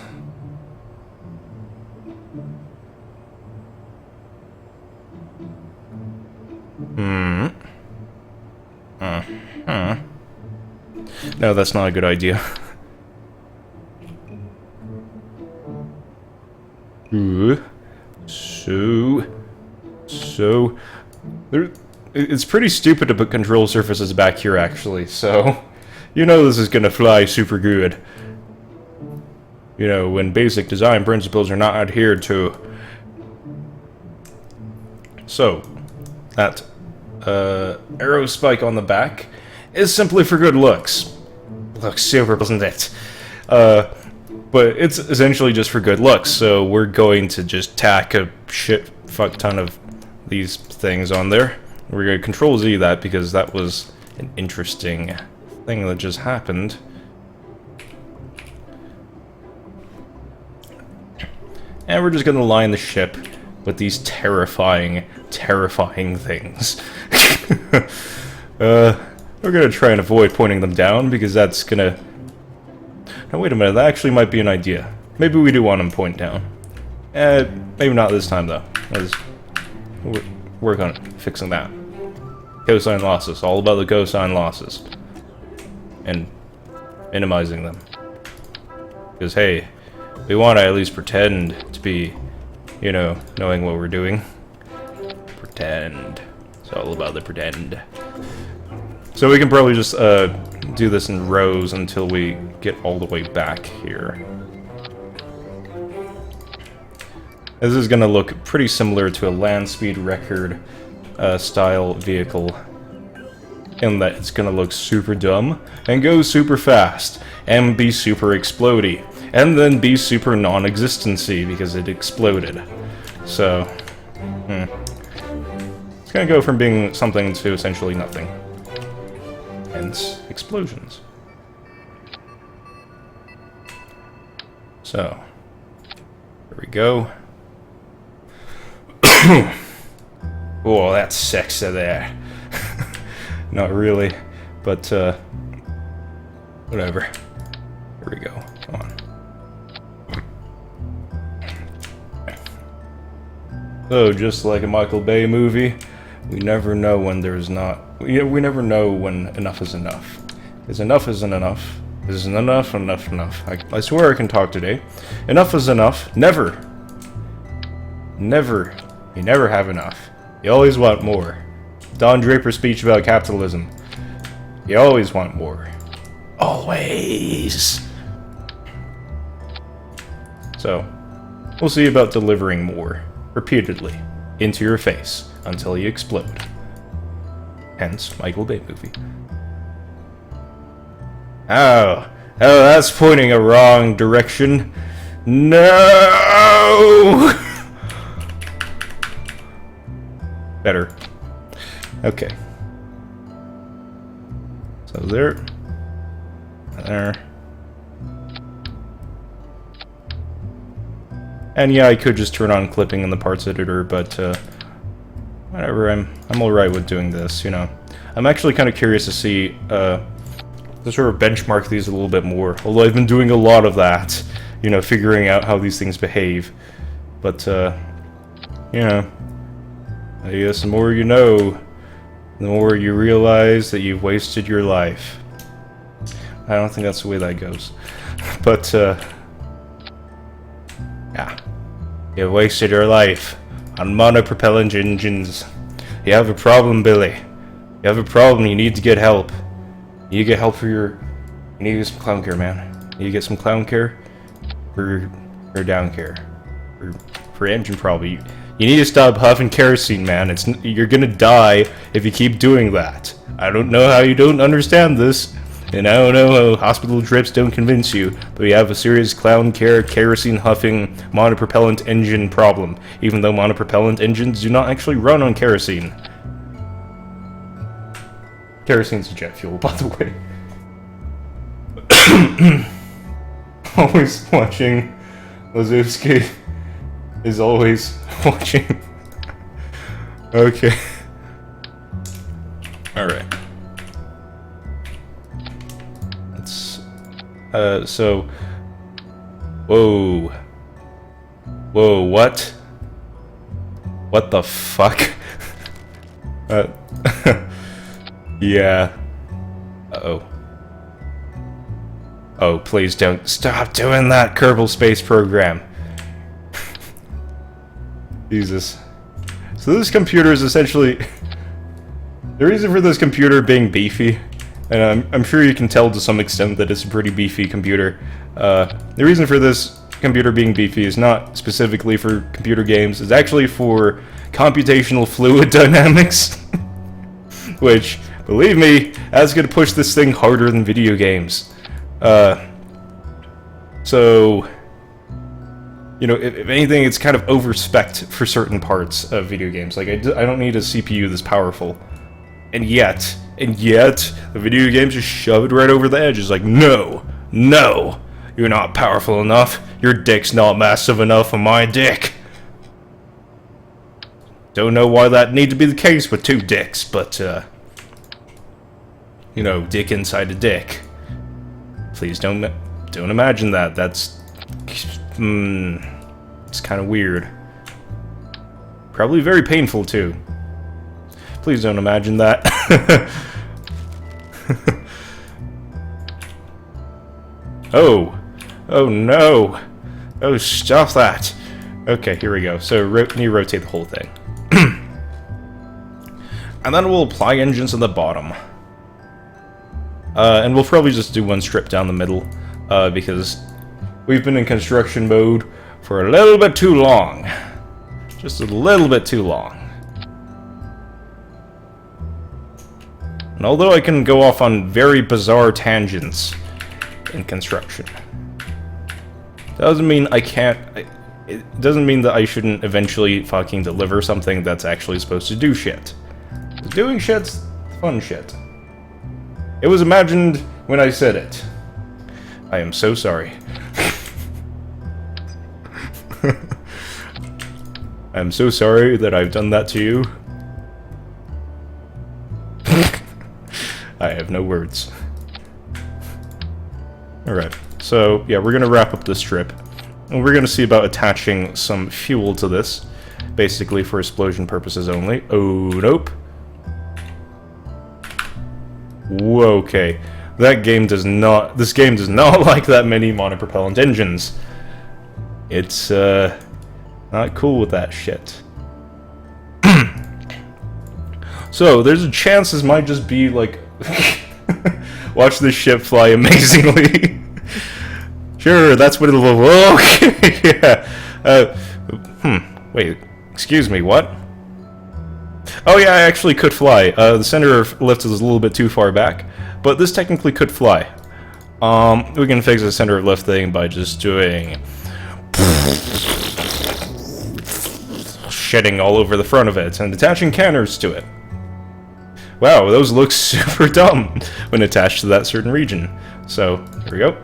No, that's not a good idea. Ooh. So... It's pretty stupid to put control surfaces back here, actually, so... You know this is gonna fly super good. You know, when basic design principles are not adhered to. So, that arrow spike on the back is simply for good looks. Looks super, doesn't it? But it's essentially just for good looks, so we're going to just tack a shit fuck ton of these things on there. We're going to Control Z that because that was an interesting thing that just happened. And we're just going to line the ship with these terrifying, terrifying things. We're going to try and avoid pointing them down because that's going to... Now wait a minute, that actually might be an idea. Maybe we do want them point down. Maybe not this time though. Let's work on fixing that. Cosine losses, all about the cosine losses. And minimizing them. Because hey, we want to at least pretend to be, you know, knowing what we're doing. Pretend. It's all about the pretend. So we can probably just do this in rows until we get all the way back here. This is going to look pretty similar to a land speed record style vehicle, in that it's going to look super dumb and go super fast and be super explodey and then be super non-existency because it exploded. So, it's going to go from being something to essentially nothing. Hence, explosions. So, here we go. Oh, that's sexy there. Not really, but Whatever. Here we go. Come on. So, just like a Michael Bay movie, we never know when there's not... We never know when enough is enough. Because enough isn't enough. Isn't enough, enough. I swear I can talk today. Enough is enough. Never. Never. You never have enough. You always want more. Don Draper's speech about capitalism. You always want more. Always. So, we'll see about delivering more. Repeatedly. Into your face. Until you explode. Hence, Michael Bay movie. Oh, that's pointing a wrong direction. No! Better. Okay. So there. And yeah, I could just turn on clipping in the parts editor, but whatever. I'm alright with doing this, you know. I'm actually kind of curious to see to sort of benchmark these a little bit more. Although I've been doing a lot of that, you know, figuring out how these things behave. But you know, I guess the more you know, the more you realize that you've wasted your life. I don't think that's the way that goes. But yeah, you've wasted your life on monopropellant engines. You have a problem, Billy. You have a problem. You need to get help. You need to get help for your... You need to get some clown care, man. You need to get some clown care for your down care. For engine problem. You need to stop huffing kerosene, man. You're gonna die if you keep doing that. I don't know how you don't understand this. And I don't know how hospital trips don't convince you, but we have a serious clown care, kerosene huffing, monopropellant engine problem, even though monopropellant engines do not actually run on kerosene. Kerosene's a jet fuel, by the way. Always watching. Lazowski is always watching. Okay. Alright. So... Whoa. Whoa, what? What the fuck? Yeah. Uh-oh. Oh, please don't stop doing that, Kerbal Space Program. Jesus. So this computer is essentially... The reason for this computer being beefy, and I'm sure you can tell to some extent that it's a pretty beefy computer. The reason for this computer being beefy is not specifically for computer games, it's actually for computational fluid dynamics. Which, believe me, that's gonna push this thing harder than video games. So, you know, if anything, it's kind of over-spec'd for certain parts of video games. Like, I don't need a CPU this powerful. And yet, the video games just shove it right over the edge. It's like, no, you're not powerful enough. Your dick's not massive enough for my dick. Don't know why that need to be the case with two dicks, but, you know, dick inside a dick. Please don't imagine that. That's, it's kind of weird. Probably very painful, too. Please don't imagine that. Oh no. Oh, stop that. Okay, here we go. So, you rotate the whole thing. And then we'll apply engines on the bottom. And we'll probably just do one strip down the middle, because we've been in construction mode for a little bit too long. Just a little bit too long. And although I can go off on very bizarre tangents in construction, doesn't mean I can't... It doesn't mean that I shouldn't eventually fucking deliver something that's actually supposed to do shit. Doing shit's fun shit. It was imagined when I said it. I am so sorry. I'm so sorry that I've done that to you. I have no words. Alright, so yeah, we're gonna wrap up this trip. And we're gonna see about attaching some fuel to this. Basically for explosion purposes only. Oh, nope. Whoa, okay. This game does not like that many monopropellant engines. It's, not cool with that shit. So, there's a chance this might just be, like... watch this ship fly amazingly. Sure, that's what it'll... Okay, yeah. Wait, excuse me, what? Oh yeah, I actually could fly. The center of lift is a little bit too far back, but this technically could fly. We can fix the center of lift thing by just doing... shedding all over the front of it and attaching cannons to it. Wow, those look super dumb when attached to that certain region. So, here we go.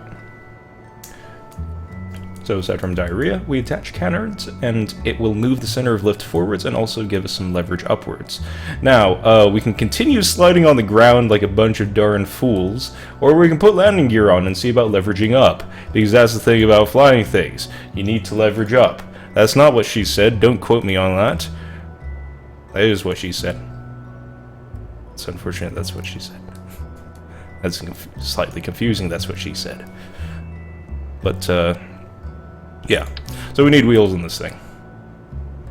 So, aside from diarrhea, we attach canards, and it will move the center of lift forwards and also give us some leverage upwards. Now, we can continue sliding on the ground like a bunch of darn fools, or we can put landing gear on and see about leveraging up, because that's the thing about flying things. You need to leverage up. That's not what she said, don't quote me on that. That is what she said. It's unfortunate that's what she said. That's slightly confusing, that's what she said. But, yeah. So we need wheels in this thing.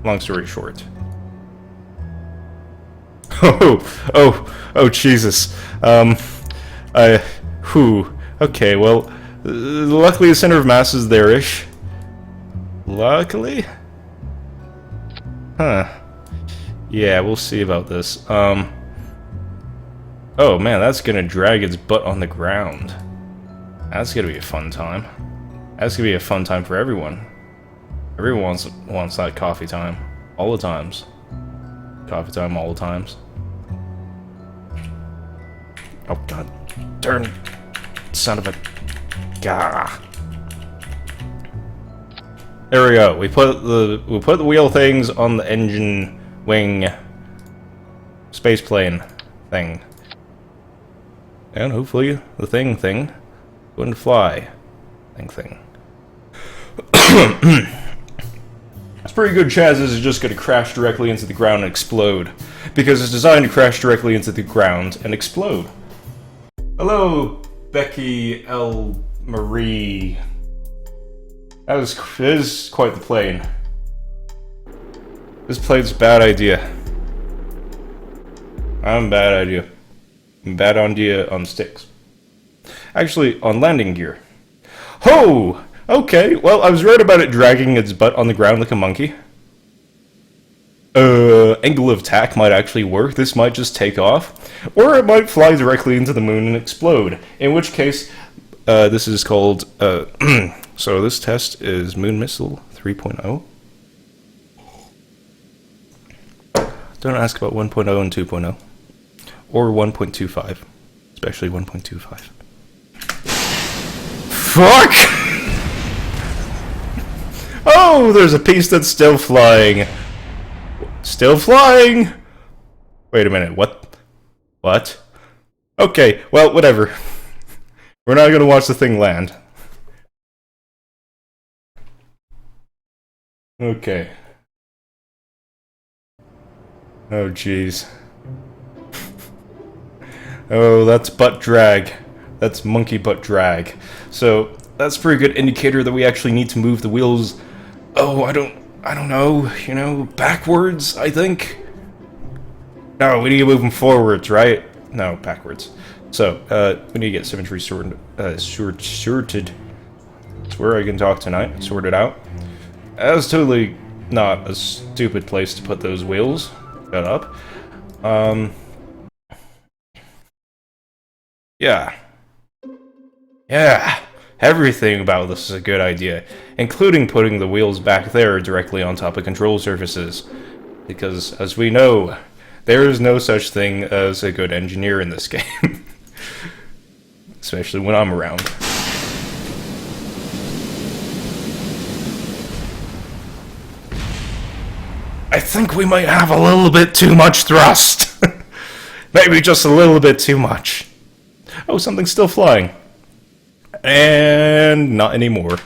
Long story short. Oh, Jesus. Okay, well, luckily the center of mass is there-ish. Luckily? Huh. Yeah, we'll see about this. Oh man, that's gonna drag its butt on the ground. That's gonna be a fun time. That's gonna be a fun time for everyone. Everyone wants that coffee time. All the times. Coffee time all the times. Oh god. Darn son of a... Gah. There we go. We put the wheel things on the engine wing spaceplane thing. And hopefully the thing wouldn't fly. Thing. It's pretty good chances it's just going to crash directly into the ground and explode. Because it's designed to crash directly into the ground and explode. Hello, Becky L. Marie. That is quite the plane. This plane's a bad idea. I'm bad idea. I'm bad idea on sticks. Actually, on landing gear. Ho! Okay, well, I was right about it dragging its butt on the ground like a monkey. Angle of attack might actually work. This might just take off. Or it might fly directly into the moon and explode. In which case, this is called, so this test is Moon Missile 3.0. Don't ask about 1.0 and 2.0. Or 1.25. Especially 1.25. Fuck! Oh, there's a piece that's still flying. Still flying! Wait a minute, what? What? Okay, well, whatever. We're not gonna watch the thing land. Okay. Oh, jeez. Oh, that's butt drag. That's monkey butt drag. So, that's a pretty good indicator that we actually need to move the wheels. Oh, I don't know, you know, backwards, I think? No, we need to move them forwards, right? No, backwards. So, we need to get symmetry sorted. That's where I can talk tonight, sorted out. That's totally not a stupid place to put those wheels. Shut up. Yeah. Yeah. Everything about this is a good idea, including putting the wheels back there directly on top of control surfaces. Because, as we know, there is no such thing as a good engineer in this game. Especially when I'm around. I think we might have a little bit too much thrust. Maybe just a little bit too much. Oh, something's still flying. And not anymore.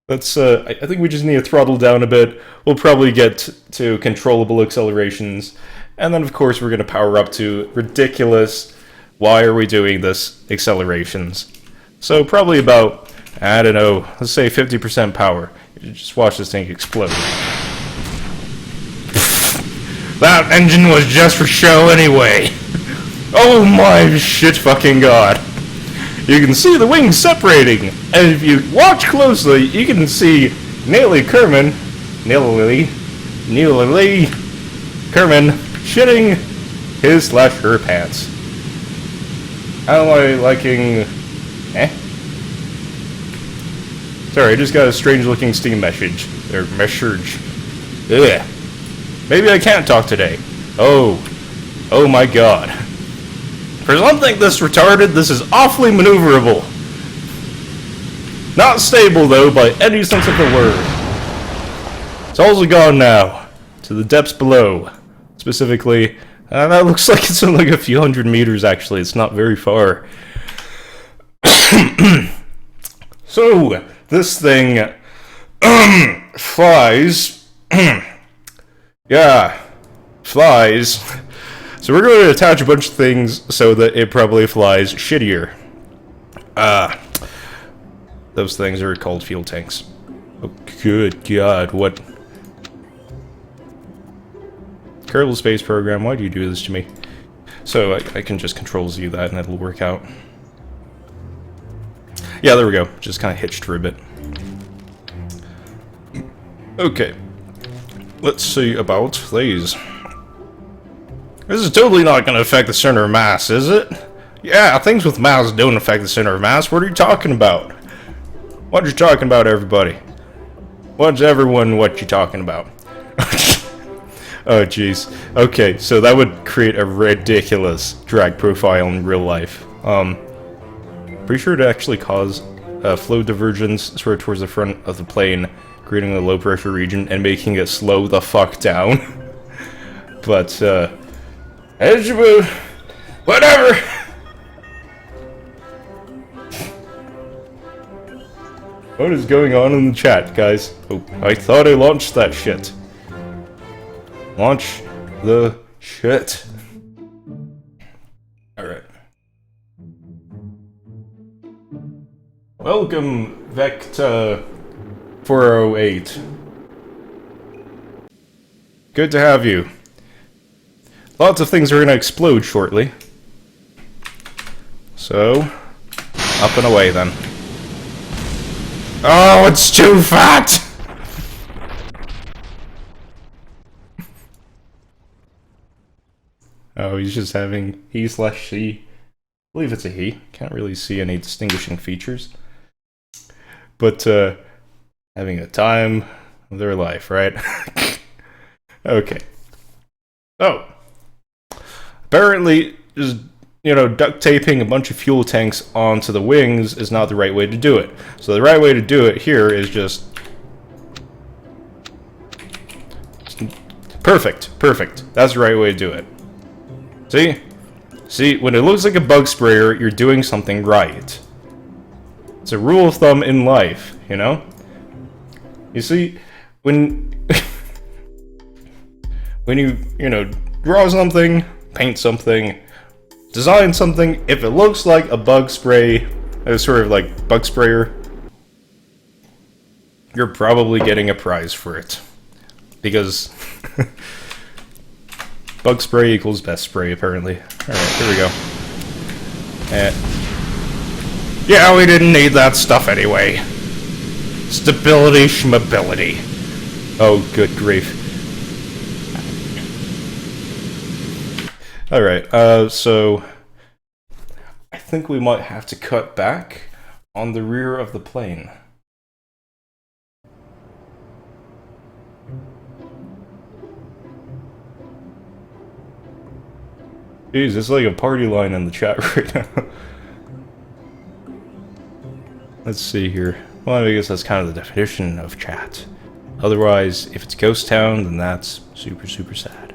Let's, I think we just need to throttle down a bit. We'll probably get to controllable accelerations. And then, of course, we're going to power up to ridiculous, why are we doing this, accelerations. So probably about, I don't know, let's say 50% power. Just watch this thing explode. That engine was just for show anyway. Oh my shit fucking god. You can see the wings separating, and if you watch closely, you can see Neely Kerman shitting his/her pants. How am I liking... Sorry, I just got a strange-looking Steam message. Or message. Ugh. Maybe I can't talk today. Oh my god. For something this retarded, this is awfully maneuverable. Not stable, though, by any sense of the word. It's also gone now. To the depths below. Specifically, that looks like it's in like a few hundred meters, actually. It's not very far. So, this thing... flies... yeah, flies... So we're going to attach a bunch of things so that it probably flies shittier. Those things are called fuel tanks. Oh, good god, what? Kerbal Space Program, why do you do this to me? So I can just Control-Z that and it'll work out. Yeah, there we go. Just kind of hitched for a bit. Okay. Let's see about these. This is totally not going to affect the center of mass, is it? Yeah, things with mass don't affect the center of mass. What are you talking about? What are you talking about, everybody? What's everyone what you talking about? Oh, jeez. Okay, so that would create a ridiculous drag profile in real life. Pretty sure it actually cause flow divergence sort of towards the front of the plane, creating a low pressure region and making it slow the fuck down. But, whatever! What is going on in the chat, guys? Oh, I thought I launched that shit. Launch the shit. Alright. Welcome, Vecta 408. Good to have you. Lots of things are going to explode shortly. So, up and away then. Oh, it's too fat! Oh, he's just having he/she. I believe it's a he. Can't really see any distinguishing features. But, having a time of their life, right? Okay. Oh. Apparently, just, you know, duct taping a bunch of fuel tanks onto the wings is not the right way to do it. So the right way to do it here is just... Perfect, perfect. That's the right way to do it. See? See, when it looks like a bug sprayer, you're doing something right. It's a rule of thumb in life, you know? You see, when... when you know, draw something, paint something, design something, if it looks like a bug spray, sort of like bug sprayer, you're probably getting a prize for it. Because bug spray equals best spray, apparently. Alright, here we go. Yeah, we didn't need that stuff anyway. Stability, schmability. Oh, good grief. Alright, so I think we might have to cut back on the rear of the plane. Jeez, it's like a party line in the chat right now. Let's see here. Well, I guess that's kind of the definition of chat. Otherwise, if it's Ghost Town, then that's super, super sad.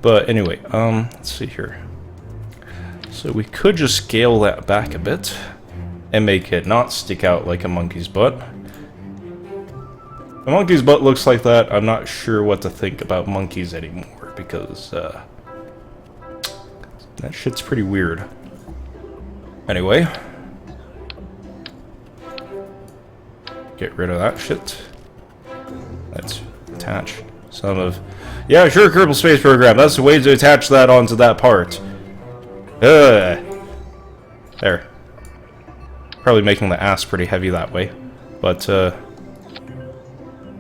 But anyway, let's see here. So we could just scale that back a bit. and make it not stick out like a monkey's butt. If a monkey's butt looks like that, I'm not sure what to think about monkeys anymore, because that shit's pretty weird. Anyway, get rid of that shit. Let's attach some of... Yeah, sure, Kerbal Space Program. That's the way to attach that onto that part. There. Probably making the ass pretty heavy that way. But,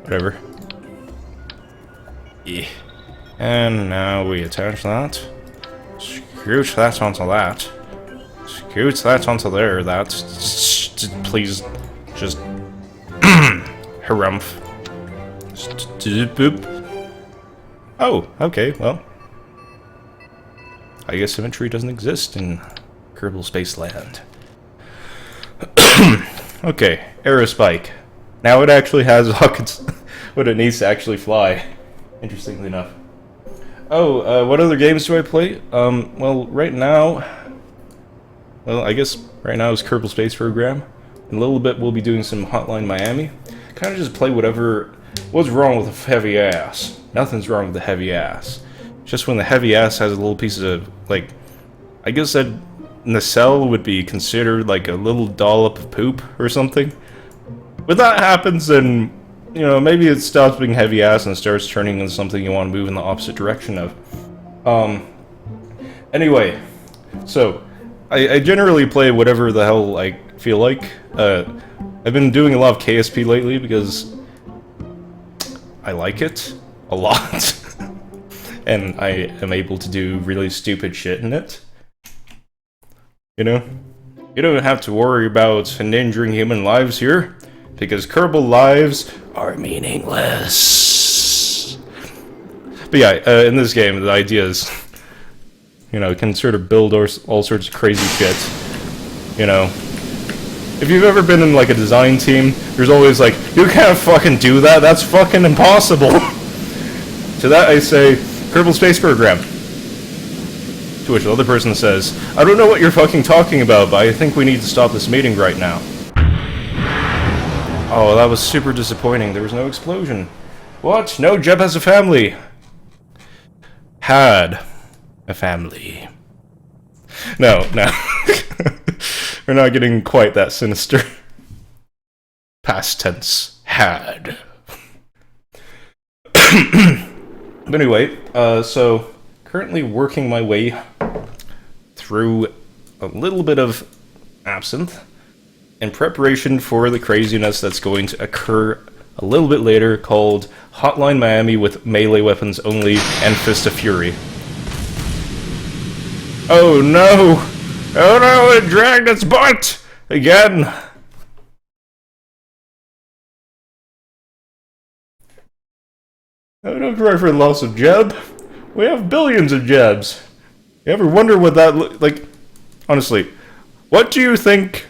whatever. Yeah. And now we attach that. Scooch that onto that. Scooch that onto there. That's... Please, just... Harumph. Boop. Oh, okay, well. I guess symmetry doesn't exist in Kerbal Space Land. Okay, Aerospike. Now it actually has rockets what it needs to actually fly. Interestingly enough. Oh, what other games do I play? Well, right now... Well, I guess right now is Kerbal Space Program. In a little bit we'll be doing some Hotline Miami. Kind of just play whatever... What's wrong with a heavy ass? Nothing's wrong with the heavy ass. Just when the heavy ass has a little piece of, like... I guess that nacelle would be considered like a little dollop of poop or something. When that happens, then, you know, maybe it stops being heavy ass and starts turning into something you want to move in the opposite direction of. Anyway, so, I generally play whatever the hell I feel like. I've been doing a lot of KSP lately because I like it a lot. And I am able to do really stupid shit in it. You know? You don't have to worry about endangering human lives here, because Kerbal lives are meaningless. But yeah, in this game, the idea is, you know, you can sort of build all sorts of crazy shit. You know? If you've ever been in, like, a design team, there's always like, you can't fucking do that, that's fucking impossible! To that I say, Kerbal Space Program. To which the other person says, I don't know what you're fucking talking about, but I think we need to stop this meeting right now. Oh, that was super disappointing. There was no explosion. What? No, Jeb has a family. Had a family. No. We're not getting quite that sinister. Past tense. Had. But anyway, so currently working my way through a little bit of absinthe in preparation for the craziness that's going to occur a little bit later, called Hotline Miami with melee weapons only and Fist of Fury. Oh no! Oh no, it dragged its butt! Again! Oh, don't cry for the loss of Jeb. We have billions of Jebs. You ever wonder what that like? Honestly, what do you think?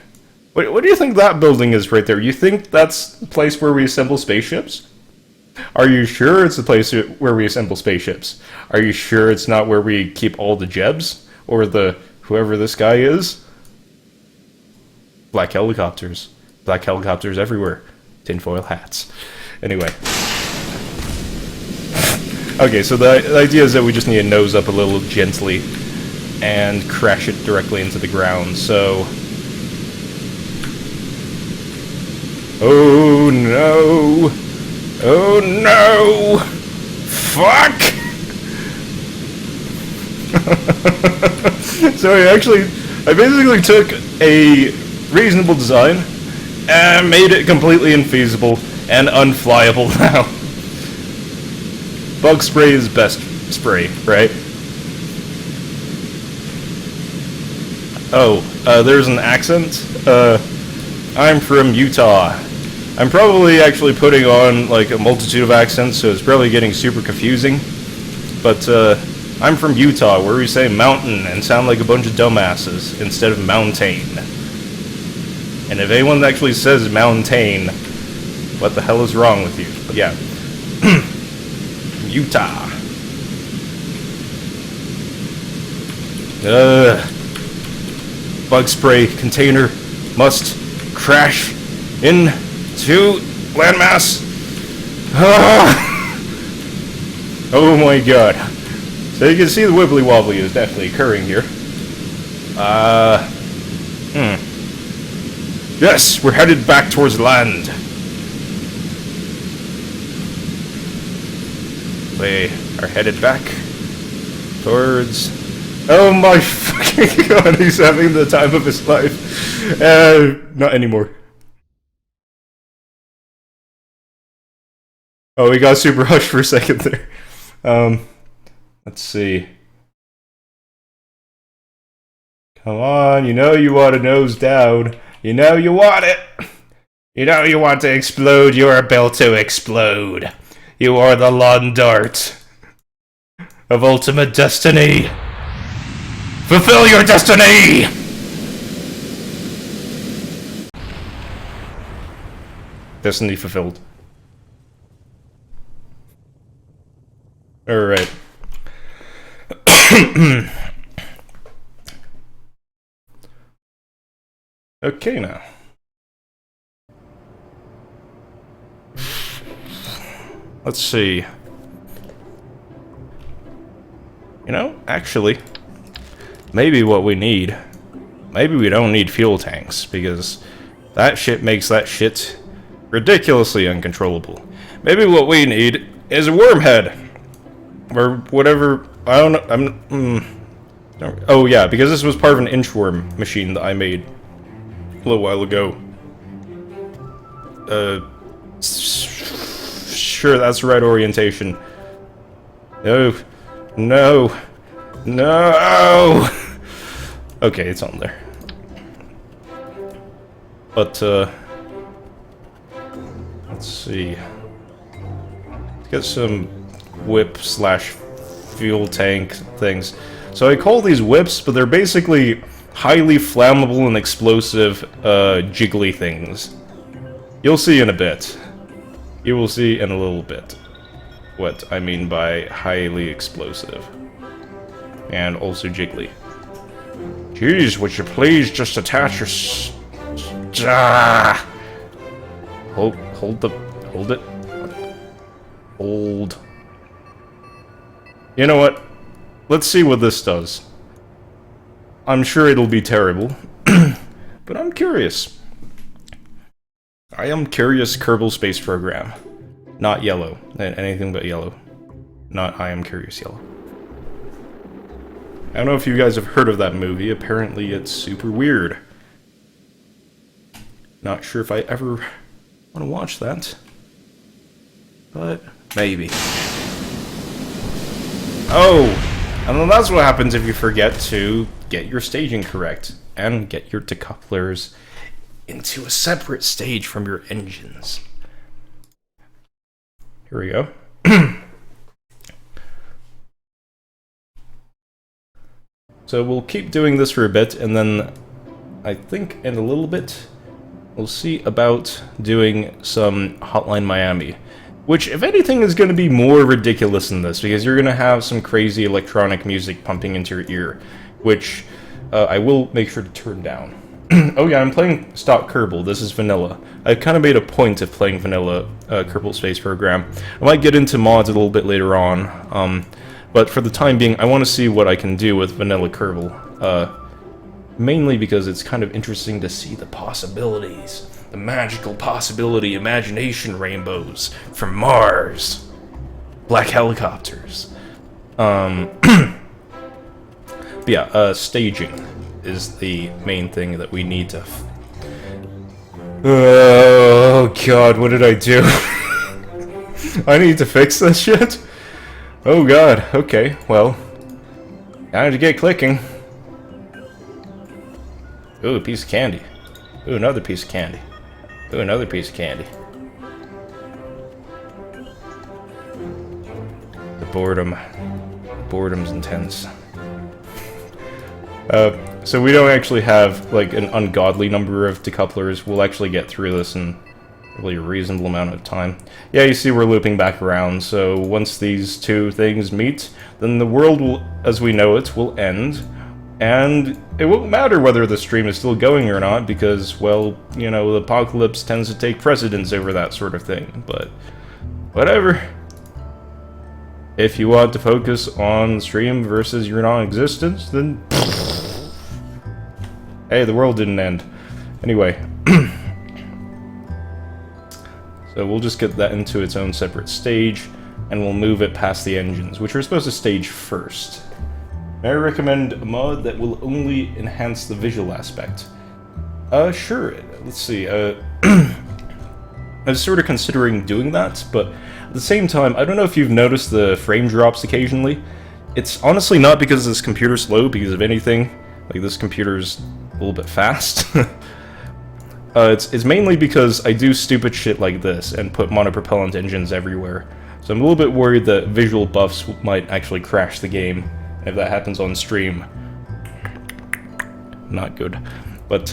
What do you think that building is right there? You think that's the place where we assemble spaceships? Are you sure it's the place where we assemble spaceships? Are you sure it's not where we keep all the Jebs? Or the whoever this guy is? Black helicopters. Black helicopters everywhere. Tinfoil hats. Anyway. Okay, so the idea is that we just need to nose up a little gently and crash it directly into the ground, so... Oh no! Oh no! Fuck! So I basically took a reasonable design and made it completely infeasible and unflyable now. Bug spray is best spray, right? Oh, there's an accent. I'm from Utah. I'm probably actually putting on like a multitude of accents, so it's probably getting super confusing. But I'm from Utah, where we say mountain and sound like a bunch of dumbasses instead of mountain. And if anyone actually says mountain, what the hell is wrong with you? But yeah. Utah. Bug spray container must crash into landmass. Oh my god. So you can see the wibbly wobbly is definitely occurring here. Yes, we're headed back towards land. We are headed back towards... Oh my fucking god, he's having the time of his life. Not anymore. Oh, we got super hushed for a second there. Let's see. Come on, you know you want a nose down. You know you want it. You know you want to explode. You are built to explode. You are the lawn dart of ultimate destiny. Fulfill your destiny! Destiny fulfilled. Alright. Okay now. Let's see. You know, actually, maybe what we need, maybe we don't need fuel tanks, because that shit makes that shit ridiculously uncontrollable. Maybe what we need is a worm head. Or whatever, I don't know, oh yeah, because this was part of an inchworm machine that I made a little while ago. Sure, that's the right orientation. No. No. No! Okay, it's on there. But, let's see. Let's get some whip slash fuel tank things. So I call these whips, but they're basically highly flammable and explosive, jiggly things. You'll see in a bit. You will see in a little bit what I mean by highly explosive. And also jiggly. Jeez, would you please just attach your Hold it. Hold. You know what? Let's see what this does. I'm sure it'll be terrible. But I'm curious. I am curious Kerbal Space Program. Not yellow. Anything but yellow. Not I am curious yellow. I don't know if you guys have heard of that movie. Apparently it's super weird. Not sure if I ever want to watch that. But maybe. Oh! And then that's what happens if you forget to get your staging correct. And get your decouplers into a separate stage from your engines. Here we go. So we'll keep doing this for a bit, and then I think in a little bit we'll see about doing some Hotline Miami. Which, if anything, is going to be more ridiculous than this, because you're going to have some crazy electronic music pumping into your ear, which I will make sure to turn down. Oh yeah, I'm playing stock Kerbal. This is vanilla. I've kind of made a point of playing vanilla Kerbal Space Program. I might get into mods a little bit later on, but for the time being, I want to see what I can do with vanilla Kerbal. Mainly because it's kind of interesting to see the possibilities. The magical possibility, imagination rainbows from Mars. Black helicopters. But yeah, staging is the main thing that we need to... Oh god, what did I do? I need to fix this shit? Oh god, okay, well... Time to get clicking. Ooh, a piece of candy. Ooh, another piece of candy. Ooh, another piece of candy. The boredom. Boredom's intense. So we don't actually have, like, an ungodly number of decouplers. We'll actually get through this in a really reasonable amount of time. Yeah, you see we're looping back around, so once these two things meet, then the world will, as we know it, will end. And it won't matter whether the stream is still going or not, because, well, you know, the apocalypse tends to take precedence over that sort of thing, but whatever. If you want to focus on stream versus your non-existence, then hey, the world didn't end. Anyway. So we'll just get that into its own separate stage, and we'll move it past the engines, which are supposed to stage first. May I recommend a mod that will only enhance the visual aspect? Sure. Let's see. I was sort of considering doing that, but at the same time, I don't know if you've noticed the frame drops occasionally. It's honestly not because this computer's slow, because of anything. Like, this computer's a little bit fast. It's mainly because I do stupid shit like this and put monopropellant engines everywhere. So I'm a little bit worried that visual buffs might actually crash the game if that happens on stream. Not good. But,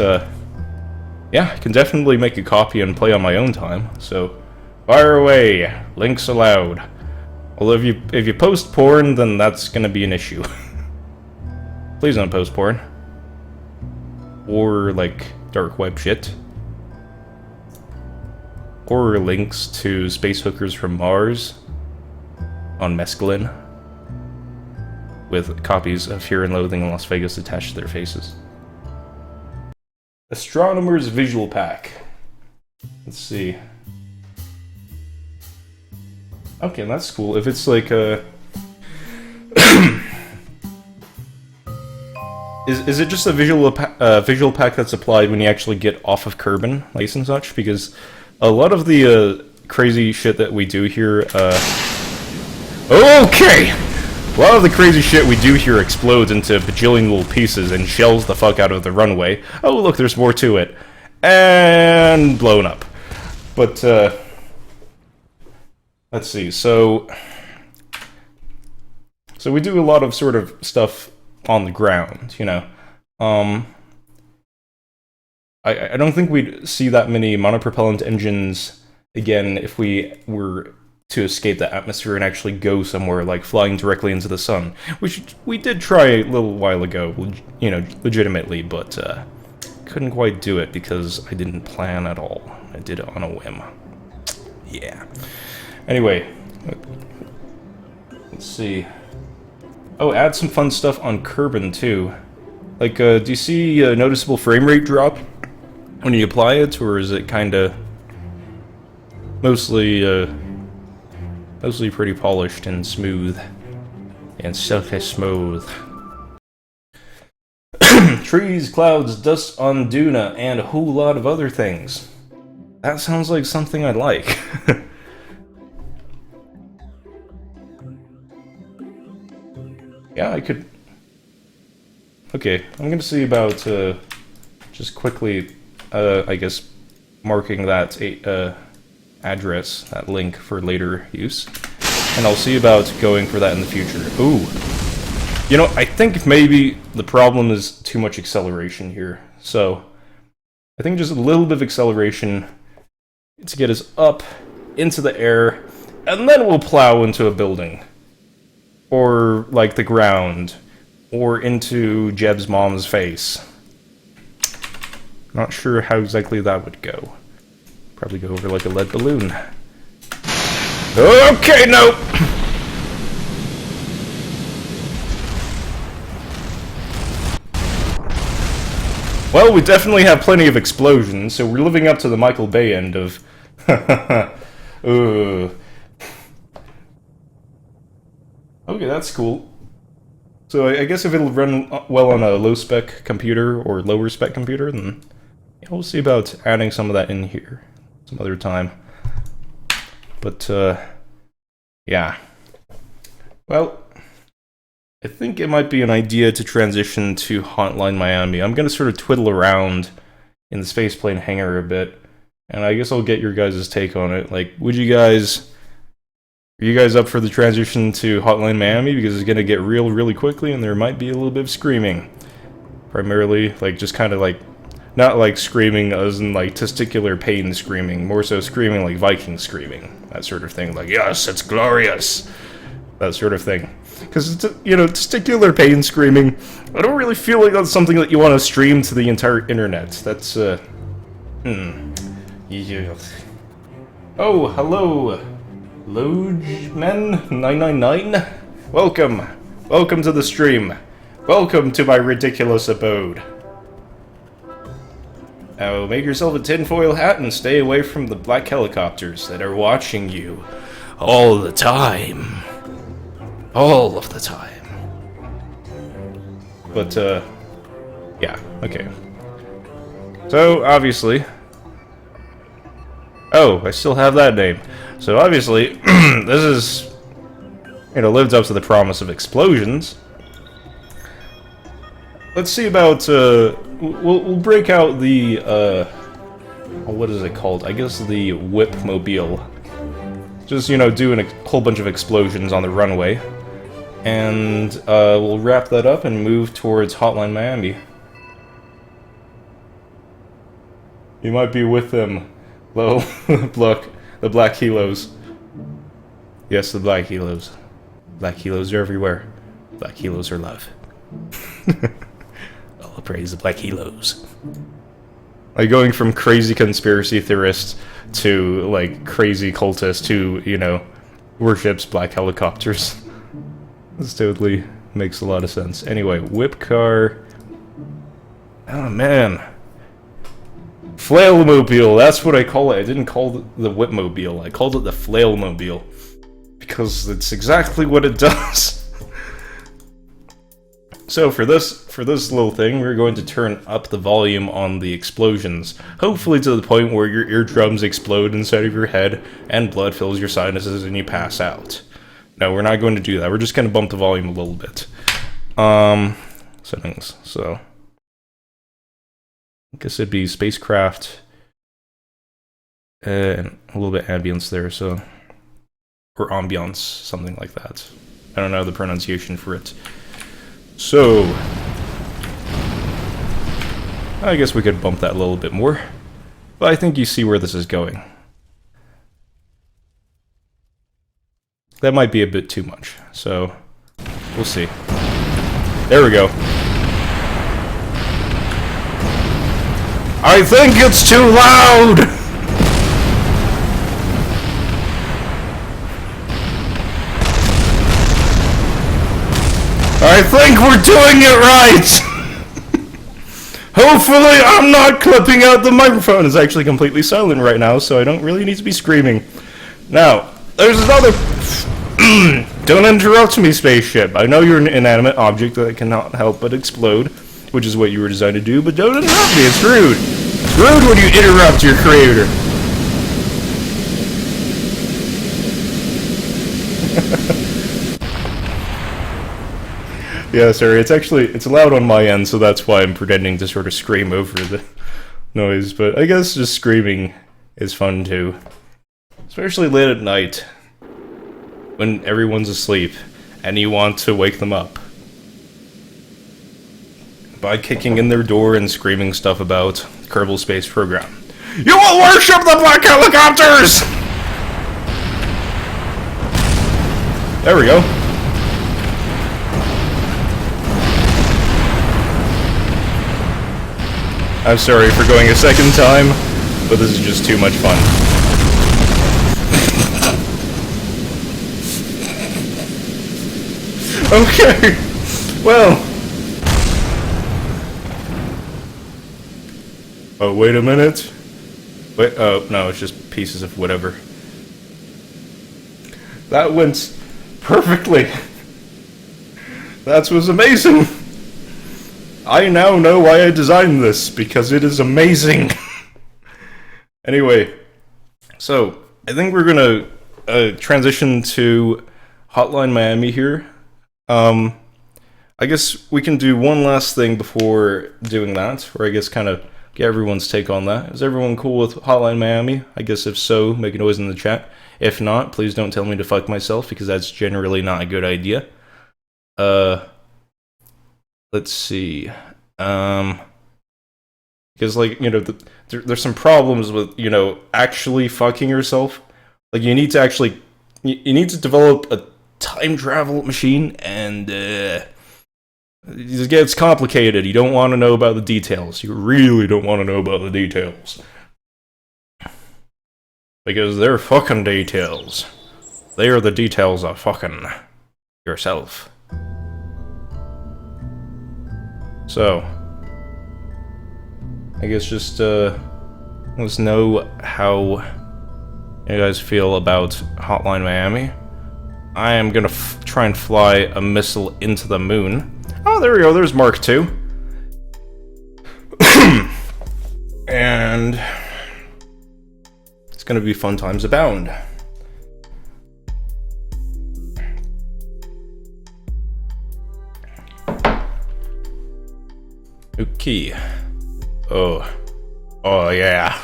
yeah, I can definitely make a copy and play on my own time, so fire away, links allowed. Although if you post porn, then that's gonna be an issue. Please don't post porn. Or, like, dark web shit. Or links to space hookers from Mars on mescaline, with copies of Fear and Loathing in Las Vegas attached to their faces. Astronomer's Visual Pack. Let's see. Okay, that's cool. If it's like a... Is it just a visual pack that's applied when you actually get off of Kerbin, like and such? Because a lot of the crazy shit that we do here... Okay! A lot of the crazy shit we do here explodes into bajillion little pieces and shells the fuck out of the runway. Oh, look, there's more to it. And blown up. But, let's see, so we do a lot of sort of stuff on the ground, you know. I don't think we'd see that many monopropellant engines again if we were to escape the atmosphere and actually go somewhere, like flying directly into the sun, which we did try a little while ago, you know, legitimately, but couldn't quite do it because I didn't plan at all. I did it on a whim. Yeah. Anyway, let's see. Oh, add some fun stuff on Kerbin too. Like, do you see a noticeable frame rate drop when you apply it, or is it kind of mostly pretty polished and smooth and silky smooth? Trees, clouds, dust on Duna, and a whole lot of other things. That sounds like something I'd like. Yeah, I could... Okay, I'm gonna see about, just quickly, I guess, marking that address, that link, for later use. And I'll see about going for that in the future. Ooh! You know, I think maybe the problem is too much acceleration here. So, I think just a little bit of acceleration to get us up into the air, and then we'll plow into a building. Or, like, the ground. Or into Jeb's mom's face. Not sure how exactly that would go. Probably go over like a lead balloon. Okay, nope! Well, we definitely have plenty of explosions, so we're living up to the Michael Bay end of... Okay, that's cool. So I guess if it'll run well on a low-spec computer or lower-spec computer, then yeah, we'll see about adding some of that in here some other time. But, yeah. Well, I think it might be an idea to transition to Hotline Miami. I'm gonna sort of twiddle around in the spaceplane hangar a bit, and I guess I'll get your guys' take on it. Like, are you guys up for the transition to Hotline Miami? Because it's gonna get real really quickly, and there might be a little bit of screaming. Primarily, like, just kind of like, not like screaming as in like testicular pain screaming, more so screaming like Viking screaming. That sort of thing, like, yes, it's glorious! That sort of thing. Because, you know, testicular pain screaming, I don't really feel like that's something that you want to stream to the entire internet. That's, Yeah. Oh, hello, Logeman999. Welcome. Welcome to the stream. Welcome to my ridiculous abode. Now, make yourself a tinfoil hat and stay away from the black helicopters that are watching you all the time. All of the time. But, yeah, okay. So, obviously... Oh, I still have that name. So, obviously, this is... You know, lived up to the promise of explosions. Let's see about, we'll break out the, what is it called? I guess the Whip-mobile. Just, you know, doing a whole bunch of explosions on the runway. And, we'll wrap that up and move towards Hotline Miami. You might be with them. Low, look, the black helos. Yes, the black helos. Black helos are everywhere. Black helos are love. All praise the black helos. Like, going from crazy conspiracy theorists to, like, crazy cultists to, you know, worships black helicopters. This totally makes a lot of sense. Anyway, whip car. Oh, man. Flail-mobile, that's what I call it. I didn't call it the whip-mobile. I called it the flail-mobile. Because it's exactly what it does. So for this little thing, we're going to turn up the volume on the explosions. Hopefully to the point where your eardrums explode inside of your head and blood fills your sinuses and you pass out. No, we're not going to do that. We're just going to bump the volume a little bit. Settings, so... I guess it'd be spacecraft. And a little bit ambience there, so... Or ambiance, something like that. I don't know the pronunciation for it. So... I guess we could bump that a little bit more. But I think you see where this is going. That might be a bit too much, so... We'll see. There we go. I think it's too loud! I think we're doing it right! Hopefully I'm not clipping out the microphone. It's actually completely silent right now, so I don't really need to be screaming. Now, there's another... Don't interrupt me, spaceship. I know you're an inanimate object that cannot help but explode, which is what you were designed to do, but don't interrupt me, it's rude. It's rude when you interrupt your creator. Yeah, sorry, it's loud on my end, so that's why I'm pretending to sort of scream over the noise, but I guess just screaming is fun too. Especially late at night, when everyone's asleep, and you want to wake them up. By kicking in their door and screaming stuff about the Kerbal Space Program. You will worship the black helicopters! There we go. I'm sorry for going a second time, but this is just too much fun. Okay, well... Oh, wait a minute. Wait, oh, no, it's just pieces of whatever. That went perfectly. That was amazing. I now know why I designed this, because it is amazing. Anyway, so, I think we're gonna transition to Hotline Miami here. I guess we can do one last thing before doing that, or I guess kind of get everyone's take on that. Is everyone cool with Hotline Miami? I guess if so, make a noise in the chat. If not, please don't tell me to fuck myself, because that's generally not a good idea. Let's see. Because, like, you know, there's some problems with, you know, actually fucking yourself. Like, you need to actually... You need to develop time travel machine, and it gets complicated. You don't want to know about the details. You really don't want to know about the details. Because they're fucking details. They are the details of fucking yourself. So, I guess just let us know how you guys feel about Hotline Miami. I am gonna try and fly a missile into the moon. Oh, there we go, there's Mark II. And it's gonna be fun times abound. Okay. Oh yeah.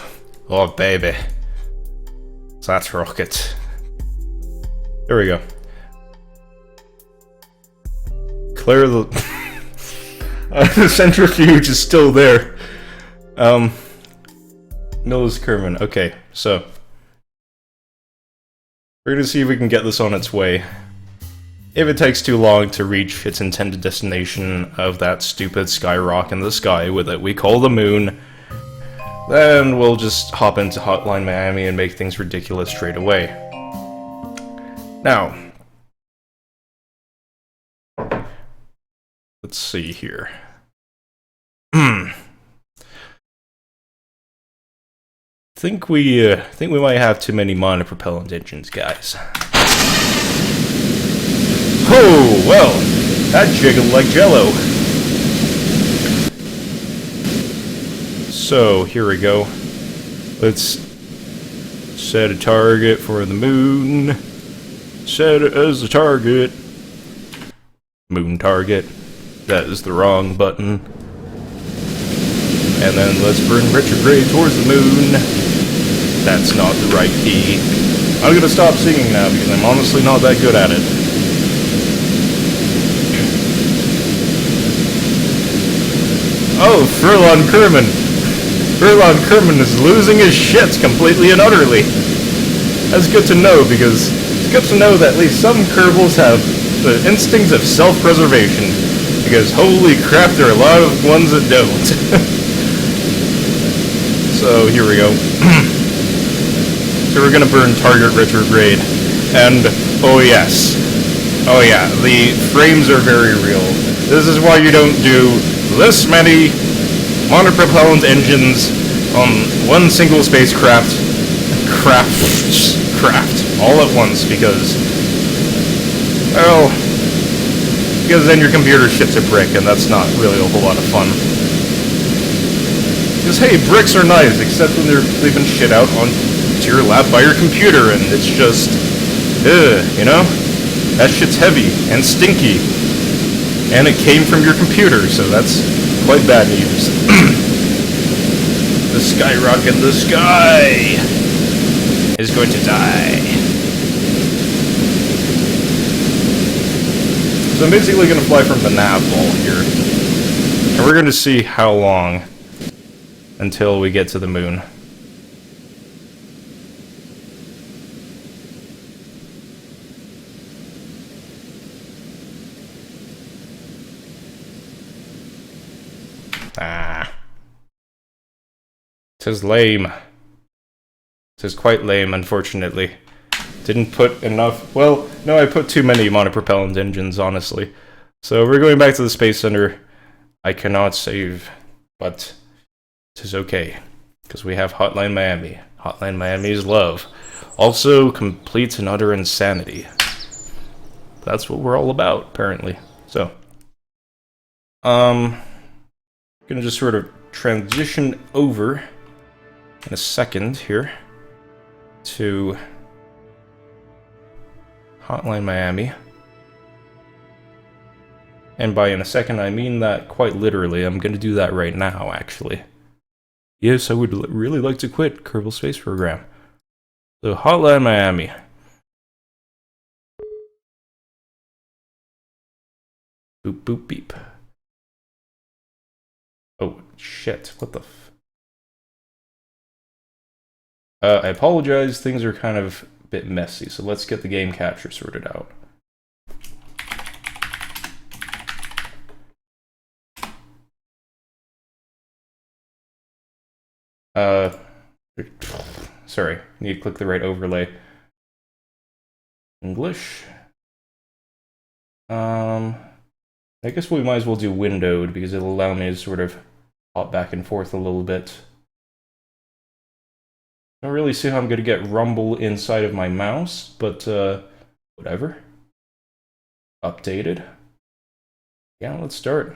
Oh baby. That's rocket. There we go. Clear the the centrifuge is still there. Mills Kerman. Okay, so we're gonna see if we can get this on its way. If it takes too long to reach its intended destination of that stupid sky rock in the sky with it we call the moon, then we'll just hop into Hotline Miami and make things ridiculous straight away. Now, let's see here. Think we might have too many monopropellant engines, guys. Oh, well, that jiggled like jello. So, here we go. Let's set a target for the moon. Set it as a target. Moon target. That is the wrong button. And then let's burn retrograde towards the moon. That's not the right key. I'm gonna stop singing now because I'm honestly not that good at it. Oh, Furlong Kerman. Furlong Kerman is losing his shit completely and utterly. That's good to know, because it's good to know that at least some Kerbals have the instincts of self-preservation. Because holy crap, there are a lot of ones that don't. So, here we go. So we're gonna burn target retrograde. And, oh yes. Oh yeah, the frames are very real. This is why you don't do this many monopropellant engines on one single spacecraft craft all at once, because, well, because then your computer shits a brick, and that's not really a whole lot of fun. Because hey, bricks are nice, except when they've been shit out onto your lap by your computer, and it's just, you know? That shit's heavy and stinky. And it came from your computer, so that's quite bad news. The skyrock in the sky is going to die. So I'm basically going to fly from the nav ball here. And we're going to see how long until we get to the moon. Tis lame. Tis quite lame, unfortunately. Didn't put enough... Well, no, I put too many monopropellant engines, honestly. So we're going back to the Space Center. I cannot save, but tis okay. Because we have Hotline Miami. Hotline Miami's love. Also, complete and utter insanity. That's what we're all about, apparently. So, gonna just sort of transition over in a second here to Hotline Miami. And by in a second, I mean that quite literally. I'm gonna do that right now, actually. Yes, I would really like to quit Kerbal Space Program. So, Hotline Miami. Boop boop beep. Oh, shit. What the f... I apologize, things are kind of a bit messy, so let's get the game capture sorted out. Uh, sorry, need to click the right overlay. English. I guess we might as well do windowed because it'll allow me to sort of hop back and forth a little bit. Don't really see how I'm gonna get rumble inside of my mouse, but whatever. Updated. Yeah, let's start.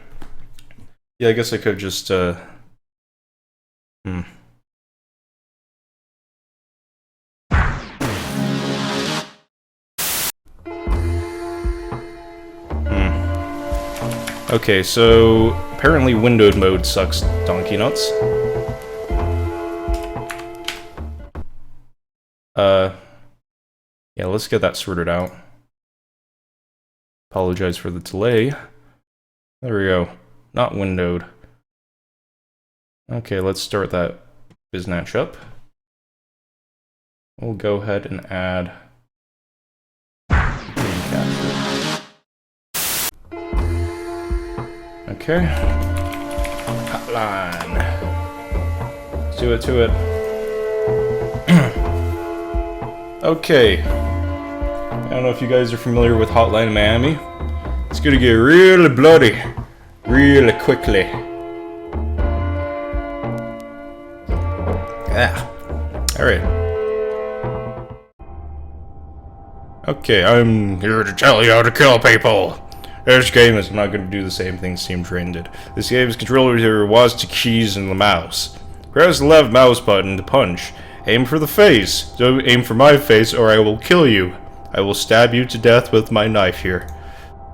Yeah, I guess I could just Okay, so apparently windowed mode sucks donkey nuts. Yeah, let's get that sorted out. Apologize for the delay. There we go. Not windowed. Okay, let's start that biznatch up. We'll go ahead and add okay. Hotline. Let's do it to it. Okay. I don't know if you guys are familiar with Hotline Miami. It's gonna get really bloody. Really quickly. Yeah. Alright. Okay, I'm here to tell you how to kill people. This game is not going to do the same thing Steam Train did. This game's controller was to keys and the mouse. Press the left mouse button to punch. Aim for the face. Don't aim for my face or I will kill you. I will stab you to death with my knife here.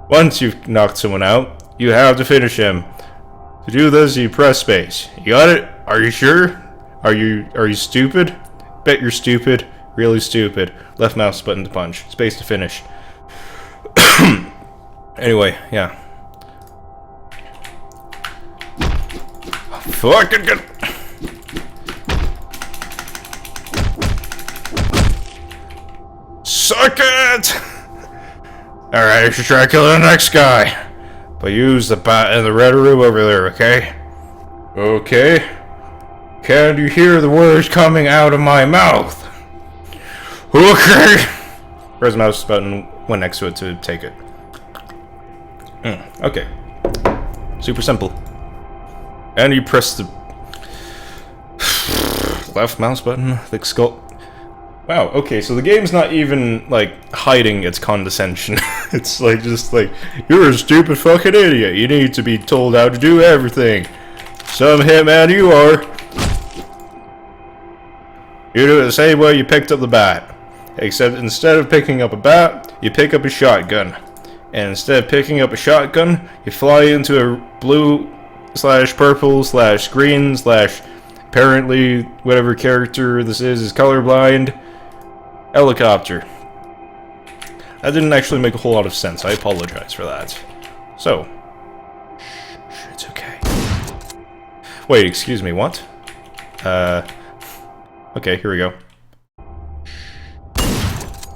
Once you've knocked someone out, you have to finish him. To do this, you press space. You got it? Are you sure? Are you stupid? Bet you're stupid. Really stupid. Left mouse button to punch. Space to finish. Anyway, yeah. Fucking good. Suck it! Alright, you should try killing the next guy. But use the bat in the red room over there, okay? Okay. Can you hear the words coming out of my mouth? Okay. Press the mouse button when next to it to take it. Okay. Super simple. And you press the left mouse button, the skull. Wow, okay, so the game's not even, like, hiding its condescension. It's like, just like, you're a stupid fucking idiot. You need to be told how to do everything. Some hitman you are. You do it the same way you picked up the bat. Except instead of picking up a bat, you pick up a shotgun. And instead of picking up a shotgun, you fly into a blue/purple/green/ apparently whatever character this is colorblind helicopter. That didn't actually make a whole lot of sense. I apologize for that. So, shh, it's okay. Wait, excuse me, what? Okay, here we go.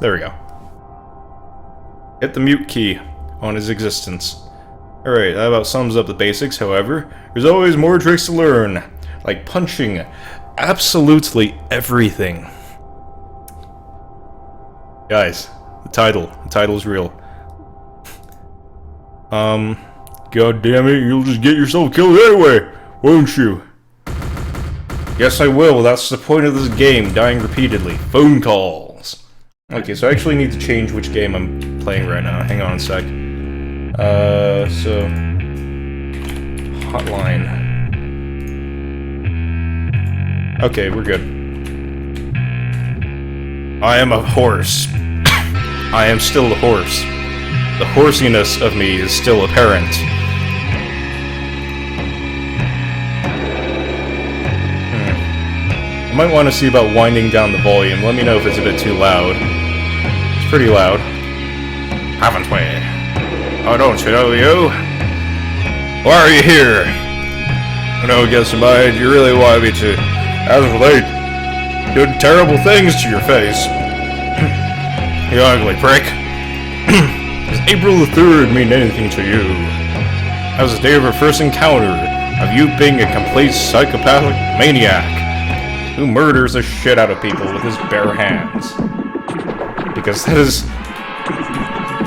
There we go. Hit the mute key on his existence. Alright, that about sums up the basics, however. There's always more tricks to learn. Like punching absolutely everything. Guys, the title's real. God damn it, you'll just get yourself killed anyway, won't you? Yes, I will. That's the point of this game, dying repeatedly. Phone calls. Okay, so I actually need to change which game I'm playing right now. Hang on a sec. So... Hotline. Okay, we're good. I am a horse. I am still a horse. The horsiness of me is still apparent. I might want to see about winding down the volume. Let me know if it's a bit too loud. It's pretty loud. Haven't we? Oh, don't you know you? Why are you here? No, guess in mind, you really want me to, as of late, do terrible things to your face. You ugly prick. Does April the 3rd mean anything to you? That was the day of our first encounter, of you being a complete psychopathic maniac. who murders the shit out of people with his bare hands. Because that is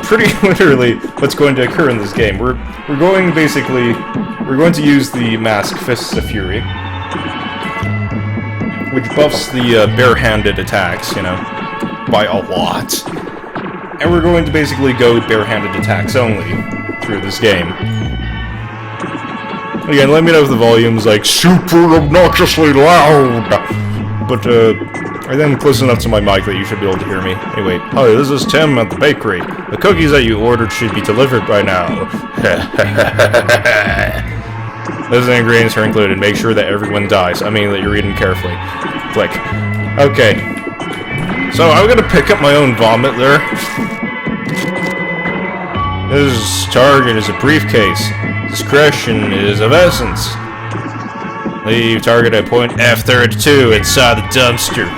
pretty literally what's going to occur in this game. We're going to use the mask Fists of Fury, which buffs the bare-handed attacks, you know, by a lot. And we're going to basically go bare-handed attacks only through this game. Again, let me know if the volume's like super obnoxiously loud, but I think close enough to my mic that you should be able to hear me. Anyway, hi, this is Tim at the bakery. The cookies that you ordered should be delivered by now. Those ingredients are included. Make sure that everyone dies. I mean that you're eating carefully. Click. Okay. So I'm gonna pick up my own vomit there. This target is a briefcase. Discretion is of essence. Leave target at point F32 inside the dumpster.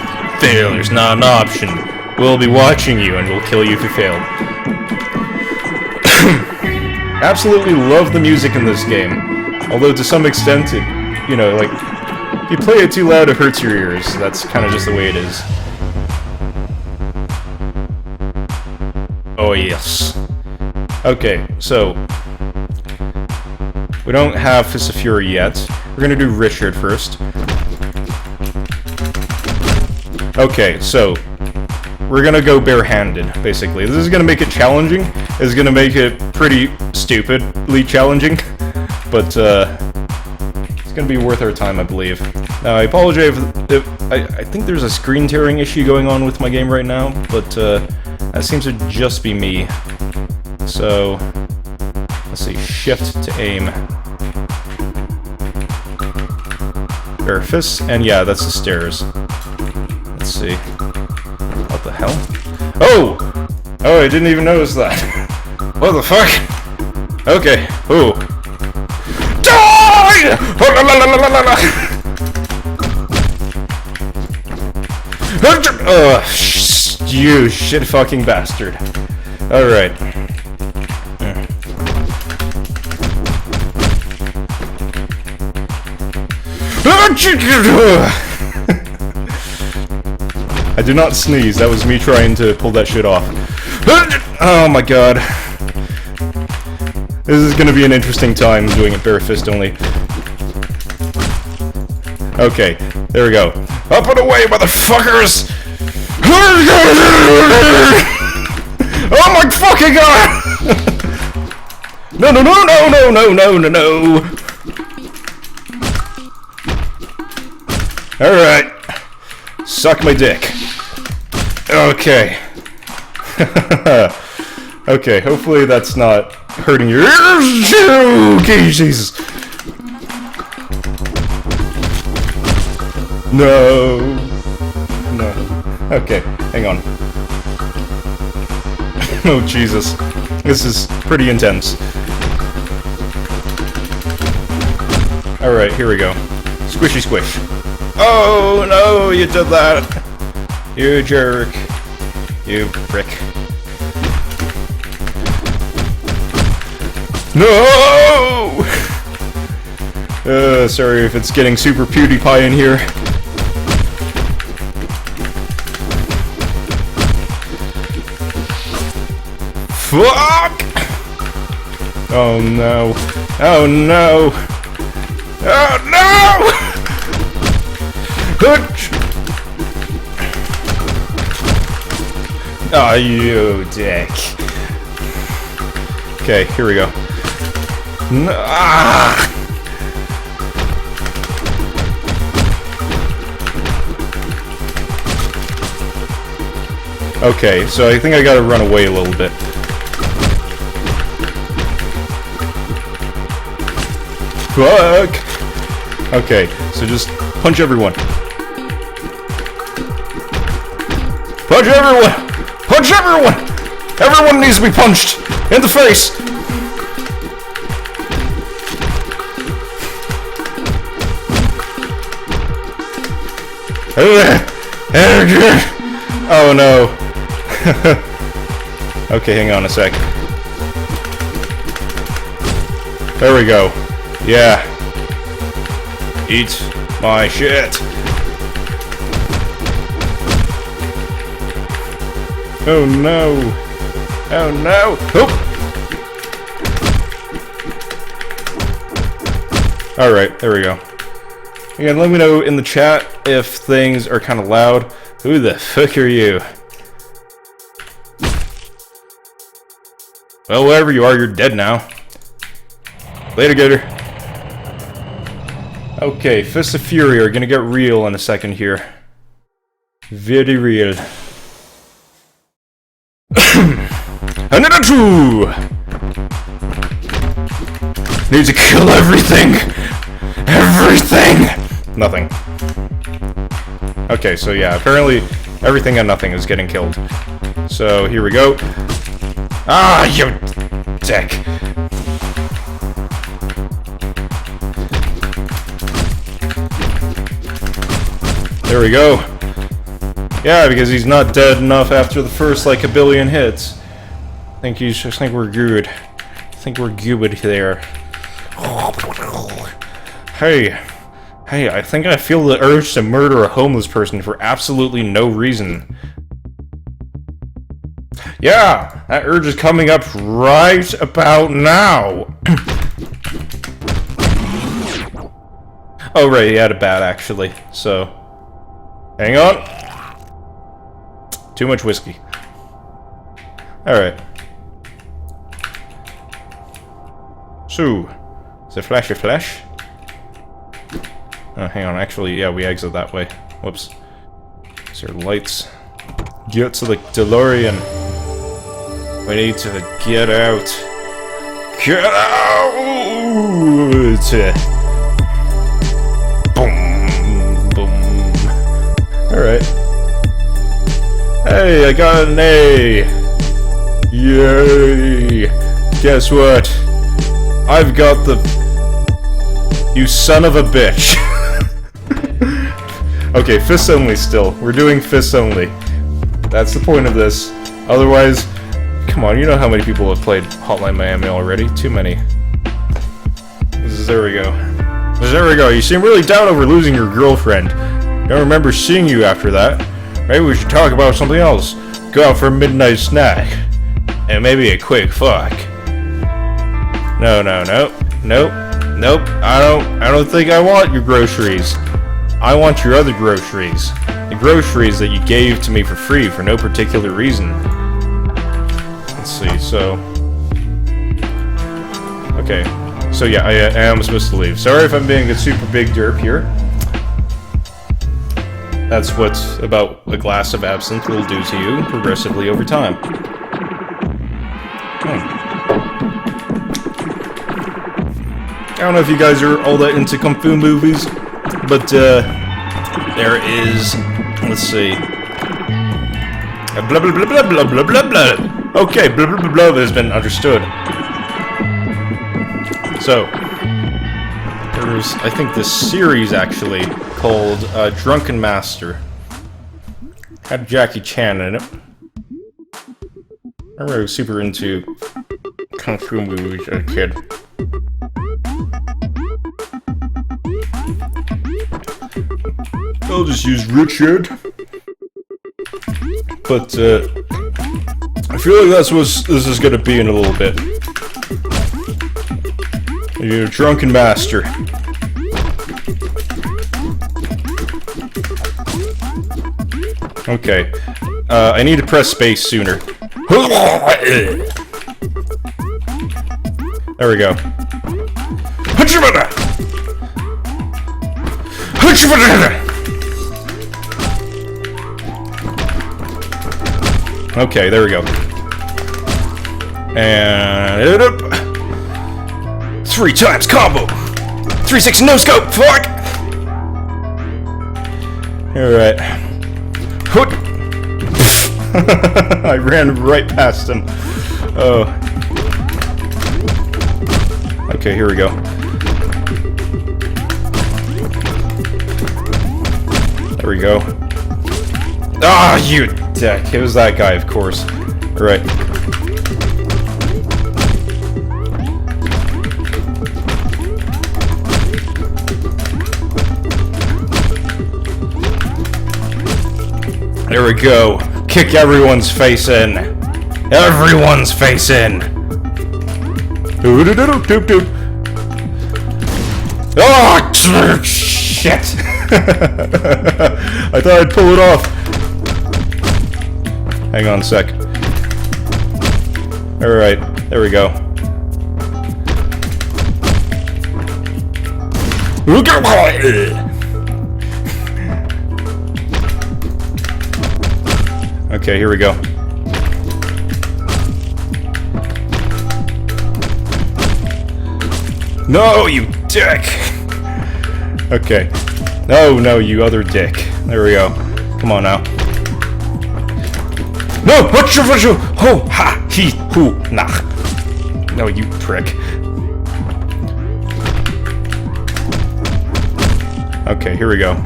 Failure's not an option. We'll be watching you and we'll kill you if you fail. Absolutely love the music in this game. Although to some extent, it, you know, like, if you play it too loud, it hurts your ears. That's kind of just the way it is. Oh yes. Okay, so we don't have Fist of Fury yet. We're gonna do Richard first. Okay, so we're gonna go bare-handed, basically. This is gonna make it challenging. It's gonna make it pretty stupidly challenging, but it's gonna be worth our time, I believe. Now, I apologize if I think there's a screen tearing issue going on with my game right now, but that seems to just be me. So let's see, shift to aim. Bare fists, and yeah, that's the stairs. Let's see. What the hell? Oh! Oh, I didn't even notice that. What the fuck? Okay. Ooh. Die! You shit fucking bastard. Alright. I did not sneeze, that was me trying to pull that shit off. Oh my god. This is gonna be an interesting time doing it bare fist only. Okay, there we go. Up and away, motherfuckers! Oh my fucking god! No, no, no, no, no, no, no, no, no! Alright. Suck my dick. Okay. Okay, hopefully that's not hurting your ears. Okay, Jesus. No. No. Okay, hang on. Oh, Jesus. This is pretty intense. Alright, here we go. Squishy squish. Oh, no, you did that. You jerk. You prick. No! Sorry if it's getting super PewDiePie in here. Fuck! Oh no. Oh no. Oh no! Oh, you dick. Okay, here we go. Ah! Okay, so I think I gotta run away a little bit. Fuck! Okay, so just punch everyone. Punch everyone! Punch everyone! Everyone needs to be punched! In the face! Oh no. Okay, hang on a sec. There we go. Yeah. Eat my shit. Oh no! Oh no! Oh! Alright, there we go. Again, let me know in the chat if things are kind of loud. Who the fuck are you? Well, wherever you are, you're dead now. Later, Gator. Okay, Fists of Fury are gonna get real in a second here. Very real. Another two! Need to kill everything! Everything! Nothing. Okay, so yeah, apparently everything and nothing is getting killed. So, here we go. Ah, you dick! There we go. Yeah, because he's not dead enough after the first, like, a billion hits. I think we're good. I think we're good there. Hey, I think I feel the urge to murder a homeless person for absolutely no reason. Yeah, that urge is coming up right about now. Oh right, he had a bat actually, so... Hang on. Too much whiskey. Alright. So, is it flash or flash? Oh, hang on, actually, yeah, we exit that way. Whoops. Is there lights? Get to the DeLorean. We need to get out. Get out! Boom, boom. Alright. Hey, I got an A! Yay! Guess what? I've got the... You son of a bitch! Okay, fists only still. We're doing fists only. That's the point of this. Otherwise... Come on, you know how many people have played Hotline Miami already? Too many. There we go. There we go. You seem really down over losing your girlfriend. Don't remember seeing you after that. Maybe we should talk about something else. Go out for a midnight snack. And maybe a quick fuck. No. Nope. I don't think I want your groceries. I want your other groceries. The groceries that you gave to me for free for no particular reason. Let's see, so... Okay. So yeah, I am supposed to leave. Sorry if I'm being a super big derp here. That's what about a glass of absinthe will do to you progressively over time. I don't know if you guys are all that into Kung Fu movies, but there is, let's see, blah blah blah blah blah blah blah blah. Okay, blah blah blah blah has been understood. So there's, I think, this series actually called Drunken Master. Had Jackie Chan in it. I remember I was super into Kung Fu movies as a kid. I'll just use Richard. But, I feel like that's what this is gonna be in a little bit. You're a Drunken Master. Okay. I need to press space sooner. There we go. Okay, there we go. And... 3 times combo! 360 no scope, fuck! Alright. I ran right past him. Oh. Okay, here we go. There we go. Ah, you dick. It was that guy, of course. Alright. There we go. Kick everyone's face in. Everyone's face in. Oh, shit. I thought I'd pull it off. Hang on a sec. Alright, there we go. Okay, here we go. No, you dick! Okay. No, you other dick. There we go. Come on now. No! What you? Ho! Ha! He! Who? Nah. No, you prick. Okay, here we go.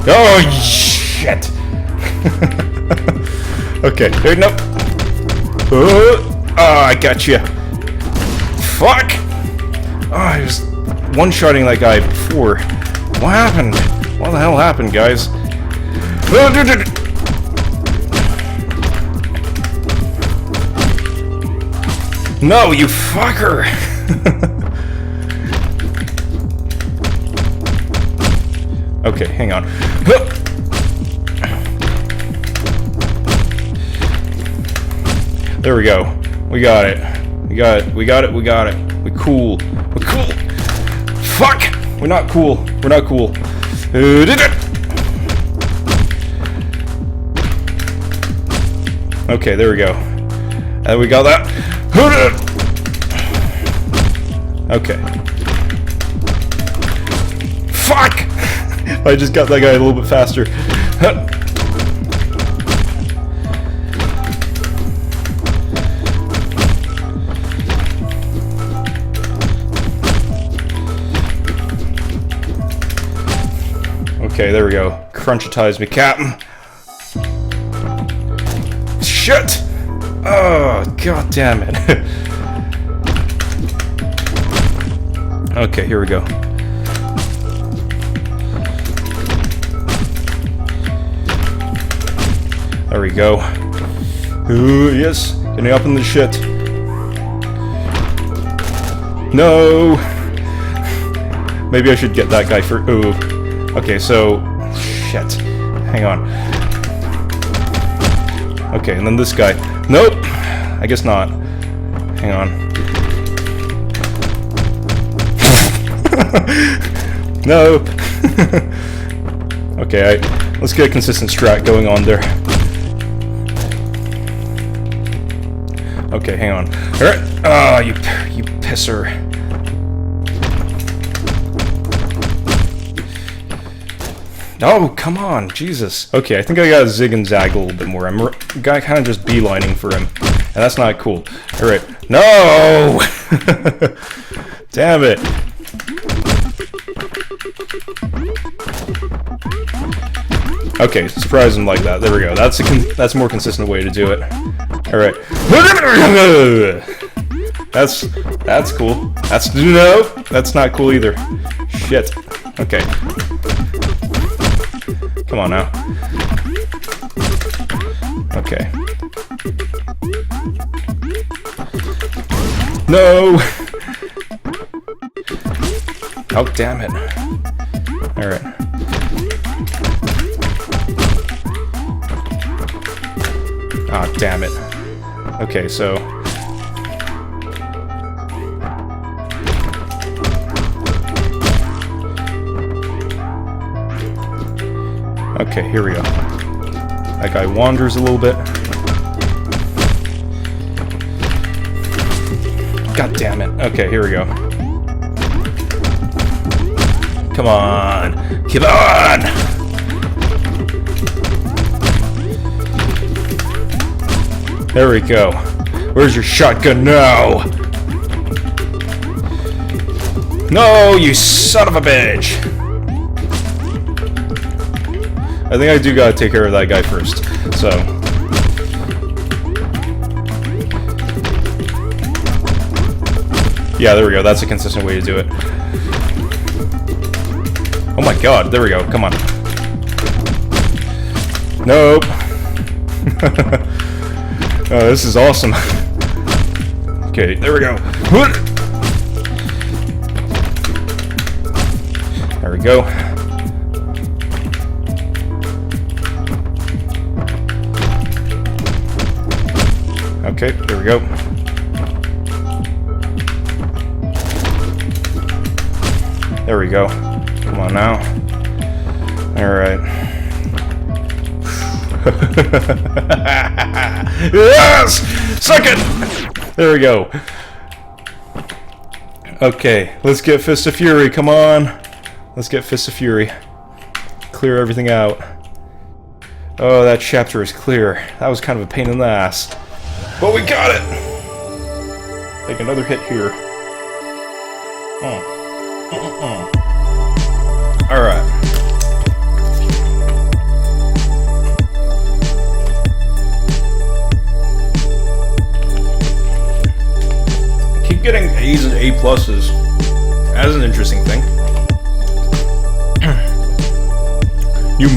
Oh, shit! Okay, nope. Oh, I got you. Fuck! Oh, I was one-shotting that guy before. What happened? What the hell happened, guys? No, you fucker! Okay, hang on. There we go. We got it. We got it. We cool. Fuck! We're not cool. Okay, there we go. And we got that. Okay. Fuck! I just got that guy a little bit faster. Okay, there we go. Crunchitize me, Captain. Shit! Oh, god damn it. Okay, here we go. There we go. Ooh, yes. Getting up in the shit. No! Maybe I should get that guy for... Ooh. Okay, so... Shit. Hang on. Okay, and then this guy. Nope! I guess not. Hang on. No! Okay, let's get a consistent strat going on there. Okay, hang on. Alright. Ah, you pisser. Oh, come on, Jesus. Okay, I think I gotta zig and zag a little bit more. I'm kind of just beelining for him, and that's not cool. All right, no! Damn it! Okay, surprise him like that. There we go. That's a more consistent way to do it. All right. That's cool. No, that's not cool either. Shit. Okay. Come on now. Okay. No! Oh, damn it. Alright. Ah, damn it. Okay, so... Okay, here we go. That guy wanders a little bit. God damn it. Okay, here we go. Come on. Come on! There we go. Where's your shotgun now? No, you son of a bitch! I think I do gotta take care of that guy first, so... Yeah, there we go, that's a consistent way to do it. Oh my god, there we go, come on. Nope. Oh, this is awesome. Okay, there we go. There we go. Okay, there we go. There we go. Come on now. Alright. Yes! Second! There we go. Okay, let's get Fist of Fury, come on. Let's get Fist of Fury. Clear everything out. Oh, that chapter is clear. That was kind of a pain in the ass. But we got it! Take another hit here. Alright. Keep getting A's and A pluses. That is an interesting thing. You